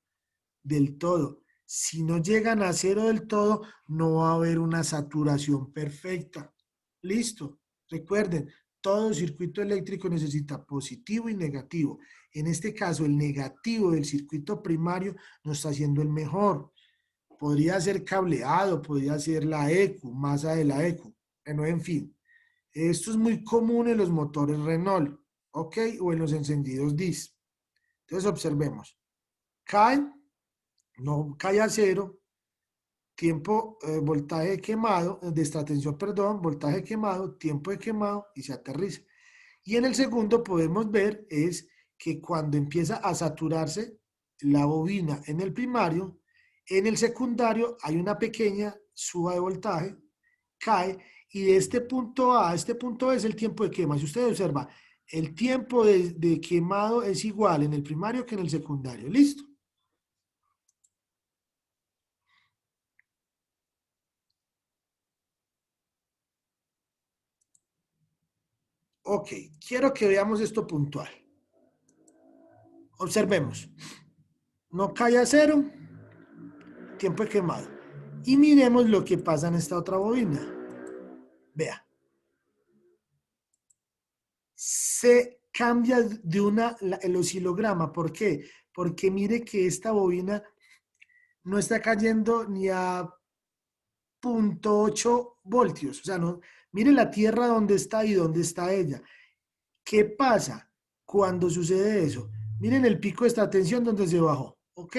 del todo. Si no llegan a cero del todo, no va a haber una saturación perfecta. Listo. Recuerden, todo circuito eléctrico necesita positivo y negativo. En este caso, el negativo del circuito primario no está siendo el mejor. Podría ser cableado, podría ser la ECU, masa de la ECU. Bueno, en fin. Esto es muy común en los motores Renault, ¿ok? O en los encendidos DIS. Entonces observemos. Cae, no cae a cero, tiempo, voltaje quemado, de extratensión, perdón, voltaje quemado, tiempo de quemado y se aterriza. Y en el segundo podemos ver es que cuando empieza a saturarse la bobina en el primario, en el secundario hay una pequeña suba de voltaje, cae y de este punto A a este punto B es el tiempo de quema. Si usted observa, el tiempo de quemado es igual en el primario que en el secundario. ¿Listo? Ok, quiero que veamos esto puntual. Observemos, no cae a cero, tiempo de quemado. Y miremos lo que pasa en esta otra bobina. Vea, se cambia de el oscilograma. ¿Por qué? Porque mire que esta bobina no está cayendo ni a 0.8 voltios. O sea, no, mire la tierra donde está y dónde está ella. ¿Qué pasa cuando sucede eso? Miren el pico de esta tensión donde se bajó. ¿Ok?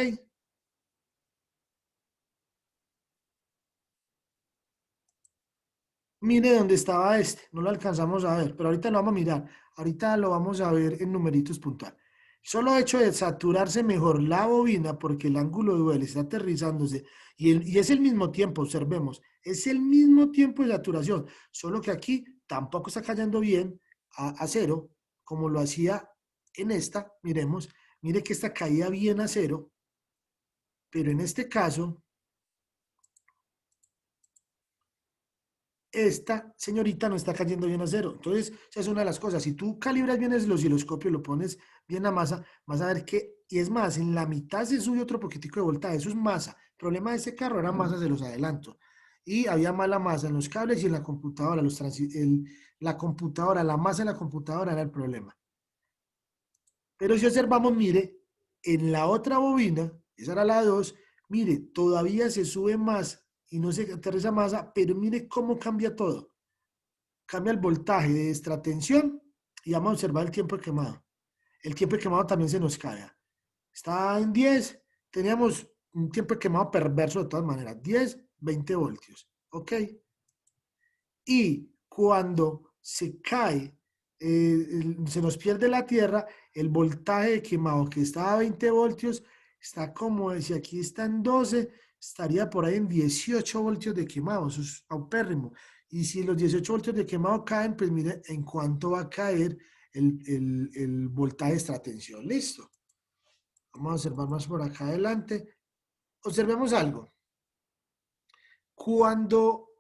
Mire dónde estaba este. No lo alcanzamos a ver, pero ahorita lo vamos a mirar. Ahorita lo vamos a ver en numeritos puntual. Solo hecho de saturarse mejor la bobina porque el ángulo de duele está aterrizándose y es el mismo tiempo, observemos, es el mismo tiempo de saturación, solo que aquí tampoco está cayendo bien a cero como lo hacía en esta, miremos, mire que esta caía bien a cero, pero en este caso esta señorita no está cayendo bien a cero. Entonces, esa es una de las cosas. Si tú calibras bien el osciloscopio, lo pones bien a masa, vas a ver que, y es más, en la mitad se sube otro poquitico de voltaje. Eso es masa. El problema de ese carro era masa, se los adelanto. Y había mala masa en los cables y en la computadora. La computadora, la masa en la computadora era el problema. Pero si observamos, mire, en la otra bobina, esa era la 2, mire, todavía se sube más y no se aterriza masa, pero mire cómo cambia todo. Cambia el voltaje de extratensión y vamos a observar el tiempo de quemado. El tiempo de quemado también se nos cae. Está en 10, teníamos un tiempo de quemado perverso de todas maneras, 10, 20 voltios, ¿ok? Y cuando se cae, se nos pierde la tierra, el voltaje de quemado que estaba a 20 voltios, está como, si aquí está en 12, estaría por ahí en 18 voltios de quemado, eso es paupérrimo. Y si los 18 voltios de quemado caen, pues mire en cuánto va a caer el voltaje de extratensión. Listo. Vamos a observar más por acá adelante. Observemos algo. Cuando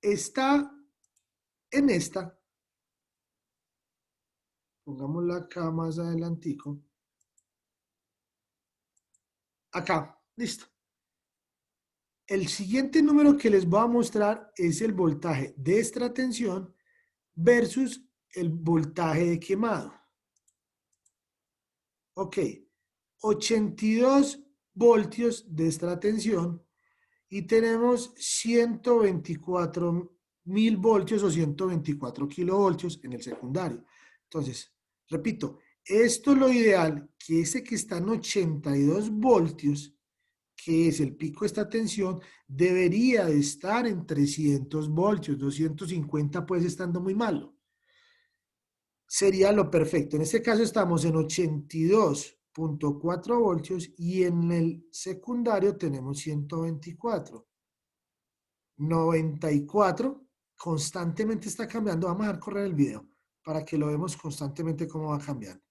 está en esta, pongámosla acá más adelantico. Acá, listo. El siguiente número que les voy a mostrar es el voltaje de extratensión versus el voltaje de quemado. Ok, 82 voltios de extratensión y tenemos 124.000 voltios o 124 kilovoltios en el secundario. Entonces, repito, esto es lo ideal, que ese que está en 82 voltios, que es el pico de esta tensión, debería de estar en 300 voltios, 250 pues estando muy malo. Sería lo perfecto. En este caso estamos en 82.4 voltios y en el secundario tenemos 124. 94 constantemente está cambiando. Vamos a dejar correr el video para que lo vemos constantemente cómo va cambiando.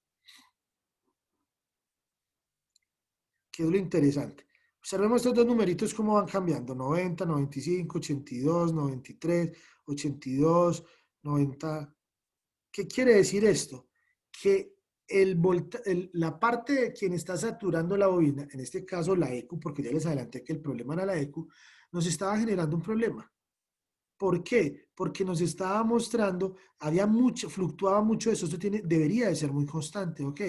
¿Qué es lo interesante? Observemos estos dos numeritos cómo van cambiando. 90, 95, 82, 93, 82, 90. ¿Qué quiere decir esto? Que la parte de quien está saturando la bobina, en este caso la ECU, porque ya les adelanté que el problema era la ECU, nos estaba generando un problema. ¿Por qué? Porque nos estaba mostrando, fluctuaba mucho eso, debería de ser muy constante, ¿ok?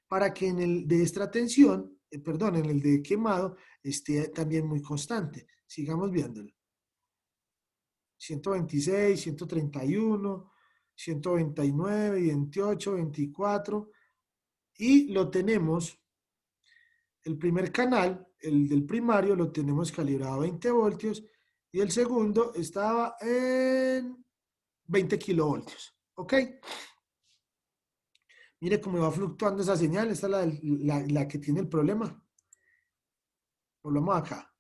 Para que en el de extratensión, perdón, en el de quemado, esté también muy constante. Sigamos viéndolo. 126, 131, 129, 28, 24, y lo tenemos, el primer canal, el del primario, lo tenemos calibrado a 20 voltios, y el segundo estaba en 20 kilovoltios. ¿Ok? Mire cómo va fluctuando esa señal. Esta es la que tiene el problema. Volvamos acá.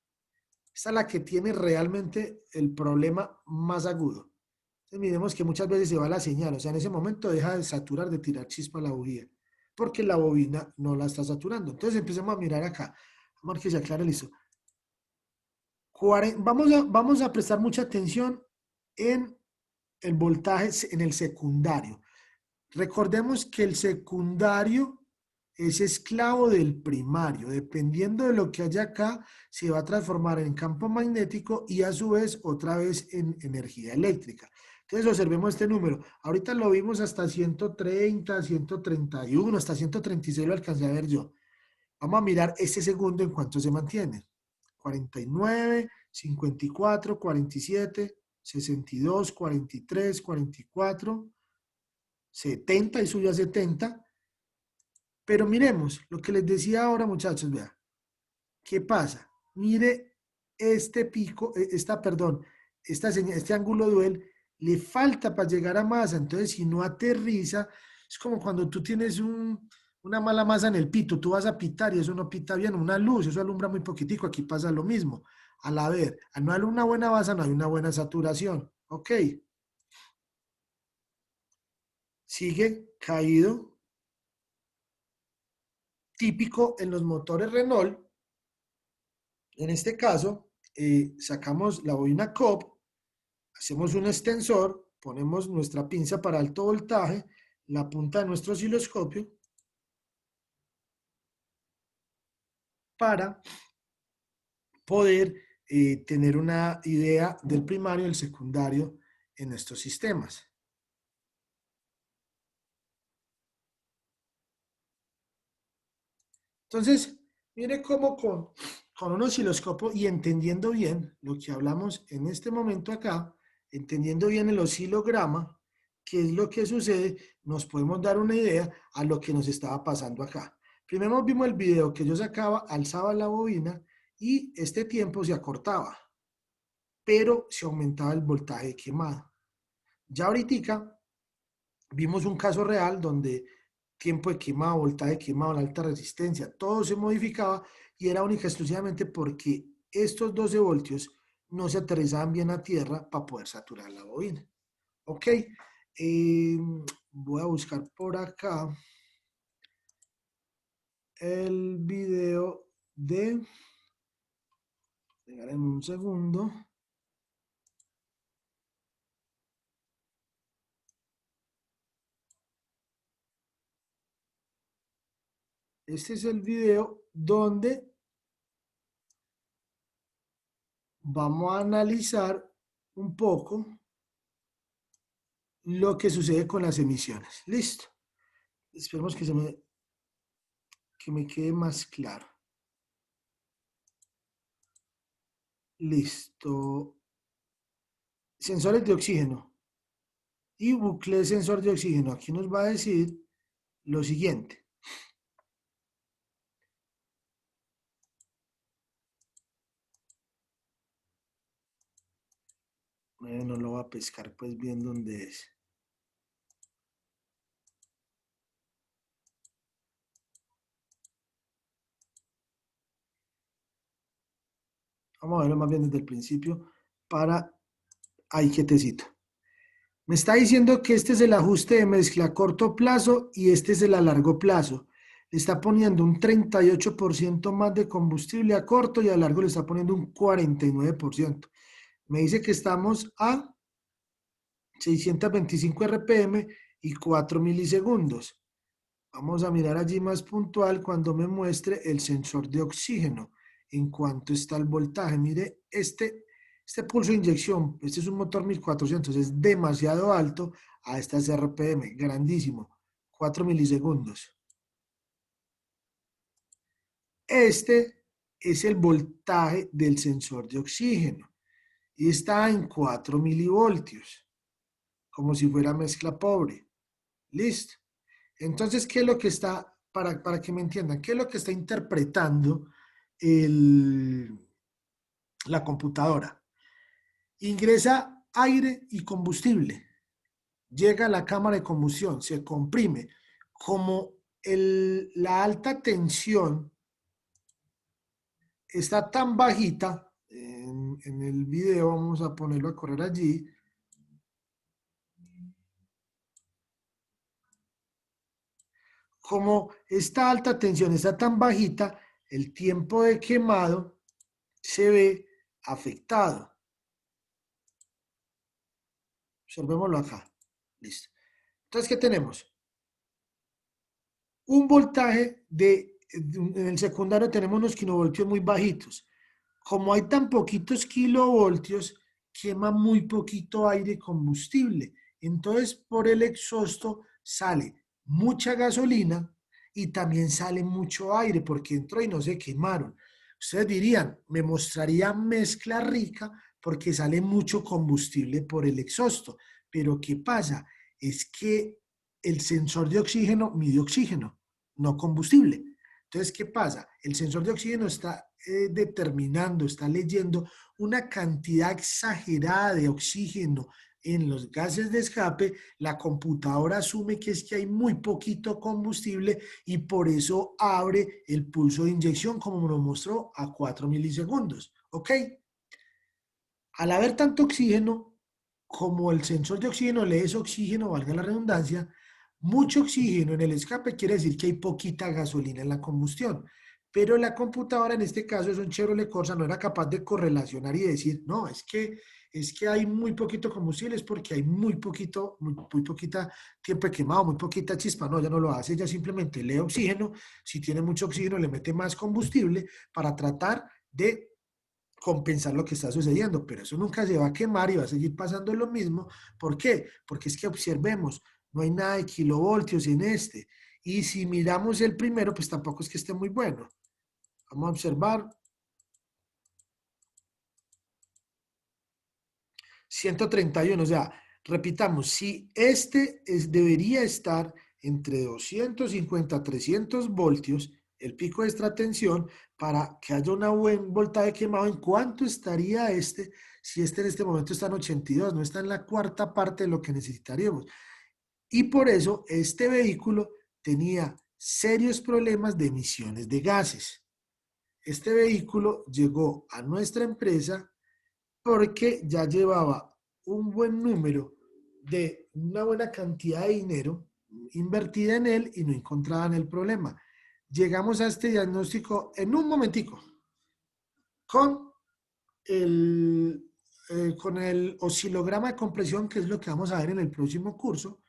Esta es la que tiene realmente el problema más agudo. Entonces miremos que muchas veces se va la señal. O sea, en ese momento deja de saturar, de tirar chispa la bujía. Porque la bobina no la está saturando. Entonces empecemos a mirar acá. Vamos a ver que se aclare, listo. Vamos a prestar mucha atención en el voltaje en el secundario. Recordemos que el secundario es esclavo del primario. Dependiendo de lo que haya acá, se va a transformar en campo magnético y a su vez otra vez en energía eléctrica. Entonces observemos este número. Ahorita lo vimos hasta 130, 131, hasta 136 lo alcancé a ver yo. Vamos a mirar ese segundo en cuánto se mantiene. 49, 54, 47, 62, 43, 44, 70 y subió a 70. Pero miremos lo que les decía ahora, muchachos, vean. ¿Qué pasa? Mire este pico, perdón, este ángulo duel le falta para llegar a masa. Entonces, si no aterriza, es como cuando tú tienes una mala masa en el pito, tú vas a pitar y eso no pita bien, una luz, eso alumbra muy poquitico. Aquí pasa lo mismo. Al no haber una buena base, no hay una buena saturación. Ok, sigue caído, típico en los motores Renault. En este caso, sacamos la bobina COP, hacemos un extensor, ponemos nuestra pinza para alto voltaje, la punta de nuestro osciloscopio para poder tener una idea del primario y el secundario en estos sistemas. Entonces, mire cómo con un osciloscopio y entendiendo bien lo que hablamos en este momento acá, entendiendo bien el oscilograma, qué es lo que sucede, nos podemos dar una idea a lo que nos estaba pasando acá. Primero vimos el video que yo sacaba, alzaba la bobina y este tiempo se acortaba, pero se aumentaba el voltaje de quemado. Ya ahorita vimos un caso real donde tiempo de quemado, voltaje de quemado, la alta resistencia, todo se modificaba y era única y exclusivamente porque estos 12 voltios no se aterrizaban bien a tierra para poder saturar la bobina. Ok, voy a buscar por acá el video de, en un segundo. Este es el video donde vamos a analizar un poco lo que sucede con las emisiones. Listo. Esperemos que me quede más claro. Listo. Sensores de oxígeno y bucle de sensor de oxígeno. Aquí nos va a decir lo siguiente. No lo va a pescar pues bien donde es. Vamos a verlo más bien desde el principio para ahí quietecito. Me está diciendo que este es el ajuste de mezcla a corto plazo y este es el a largo plazo. Le está poniendo un 38% más de combustible a corto y a largo le está poniendo un 49%. Me dice que estamos a 625 RPM y 4 milisegundos. Vamos a mirar allí más puntual cuando me muestre el sensor de oxígeno, en cuanto está el voltaje. Mire, este pulso de inyección, este es un motor 1400, es demasiado alto a estas RPM, grandísimo, 4 milisegundos. Este es el voltaje del sensor de oxígeno y está en 4 milivoltios, como si fuera mezcla pobre. Listo. Entonces, ¿qué es lo que está, para que me entiendan, qué es lo que está interpretando el, la computadora? Ingresa aire y combustible, llega a la cámara de combustión, se comprime. Como la alta tensión está tan bajita, en el video vamos a ponerlo a correr allí, como esta alta tensión está tan bajita, el tiempo de quemado se ve afectado. Observémoslo acá. Listo. Entonces, ¿qué tenemos? un voltaje en el secundario tenemos unos kilovoltios muy bajitos. Como hay tan poquitos kilovoltios, quema muy poquito aire y combustible. Entonces, por el exhausto sale mucha gasolina y también sale mucho aire porque entró y no se quemaron. Ustedes dirían, me mostraría mezcla rica porque sale mucho combustible por el exhausto. Pero ¿qué pasa? Es que el sensor de oxígeno mide oxígeno, no combustible. Entonces, ¿qué pasa? El sensor de oxígeno está determinando, está leyendo una cantidad exagerada de oxígeno en los gases de escape. La computadora asume que es que hay muy poquito combustible y por eso abre el pulso de inyección, como me lo mostró a 4 milisegundos. ¿Ok? Al haber tanto oxígeno, como el sensor de oxígeno lee ese oxígeno, valga la redundancia, mucho oxígeno en el escape quiere decir que hay poquita gasolina en la combustión. Pero la computadora, en este caso es un Chevrolet Corsa, no era capaz de correlacionar y decir, no, es que hay muy poquito combustible, es porque hay muy poquita tiempo quemado, muy poquita chispa. No, ya no lo hace, ya simplemente lee oxígeno. Si tiene mucho oxígeno, le mete más combustible para tratar de compensar lo que está sucediendo, pero eso nunca se va a quemar y va a seguir pasando lo mismo. ¿Por qué? Porque es que observemos, no hay nada de kilovoltios en este. Y si miramos el primero, pues tampoco es que esté muy bueno. Vamos a observar 131, o sea, repitamos, si debería estar entre 250 a 300 voltios, el pico de esta tensión, para que haya una buen voltaje quemado, ¿en cuánto estaría este? Si este en este momento está en 82, no está en la cuarta parte de lo que necesitaríamos. Y por eso este vehículo tenía serios problemas de emisiones de gases. Este vehículo llegó a nuestra empresa porque ya llevaba un buen número de una buena cantidad de dinero invertida en él y no encontraban el problema. Llegamos a este diagnóstico en un momentico con el oscilograma de compresión, que es lo que vamos a ver en el próximo curso.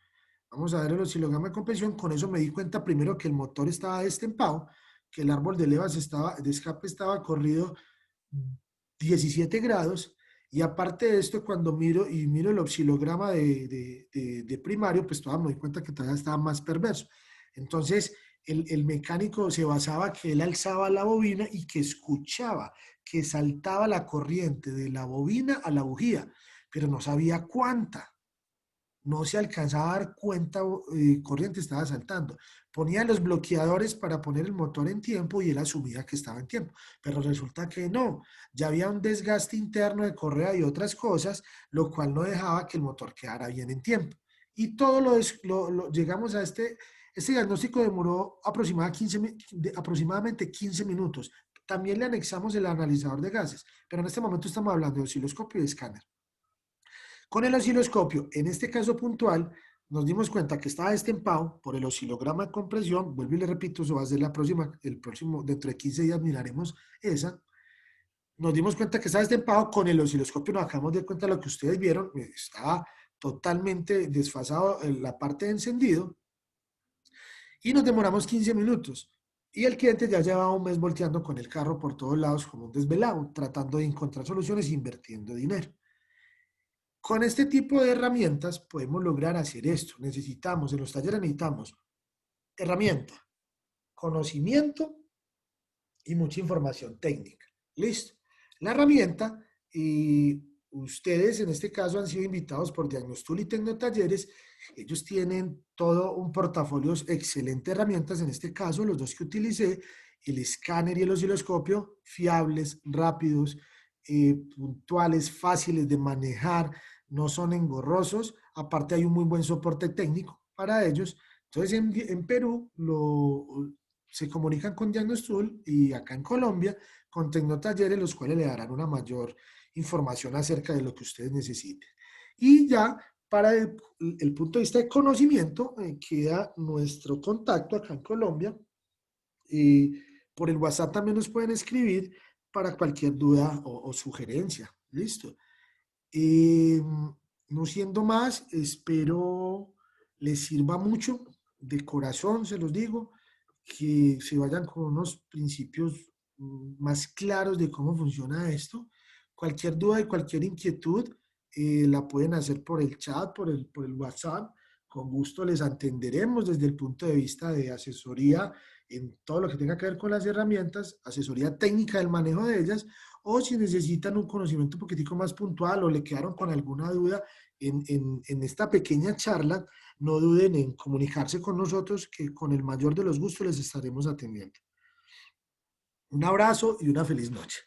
Vamos a ver el oscilograma de compresión. Con eso me di cuenta primero que el motor estaba destempado, que el árbol de levas de escape estaba corrido 17 grados. Y aparte de esto, cuando miro el oscilograma de primario, pues todavía me doy cuenta que todavía estaba más perverso. Entonces, el mecánico se basaba que él alzaba la bobina y que escuchaba que saltaba la corriente de la bobina a la bujía, pero no sabía cuánta. No se alcanzaba a dar cuenta corriente estaba saltando. Ponía los bloqueadores para poner el motor en tiempo y él asumía que estaba en tiempo. Pero resulta que no. Ya había un desgaste interno de correa y otras cosas, lo cual no dejaba que el motor quedara bien en tiempo. Y todo llegamos a este diagnóstico demoró aproximadamente 15 minutos. También le anexamos el analizador de gases, pero en este momento estamos hablando de osciloscopio y escáner. Con el osciloscopio, en este caso puntual, nos dimos cuenta que estaba destempado por el oscilograma de compresión. Vuelvo y le repito, eso va a ser dentro de 15 días miraremos esa. Nos dimos cuenta que estaba destempado con el osciloscopio, nos acabamos de cuenta de lo que ustedes vieron, estaba totalmente desfasado en la parte de encendido y nos demoramos 15 minutos. Y el cliente ya llevaba un mes volteando con el carro por todos lados como un desvelado, tratando de encontrar soluciones e invirtiendo dinero. Con este tipo de herramientas podemos lograr hacer esto. Necesitamos, en los talleres necesitamos herramienta, conocimiento y mucha información técnica. Listo. La herramienta, y ustedes en este caso han sido invitados por Diagnostul y Tecnotalleres. Ellos tienen todo un portafolio excelente de herramientas, en este caso los dos que utilicé, el escáner y el osciloscopio, fiables, rápidos, puntuales, fáciles de manejar, no son engorrosos, aparte hay un muy buen soporte técnico para ellos. Entonces en Perú se comunican con Diagnostool y acá en Colombia con Tecnotalleres, los cuales le darán una mayor información acerca de lo que ustedes necesiten. Y ya para el punto de vista de conocimiento, queda nuestro contacto acá en Colombia. Y por el WhatsApp también nos pueden escribir para cualquier duda o sugerencia. Listo. No siendo más, espero les sirva mucho, de corazón se los digo. que se vayan con unos principios más claros de cómo funciona esto. Cualquier duda y cualquier inquietud la pueden hacer por el chat, por el WhatsApp. Con gusto les atenderemos desde el punto de vista de asesoría en todo lo que tenga que ver con las herramientas, asesoría técnica del manejo de ellas, o si necesitan un conocimiento un poquitico más puntual o le quedaron con alguna duda en esta pequeña charla, no duden en comunicarse con nosotros, que con el mayor de los gustos les estaremos atendiendo. Un abrazo y una feliz noche.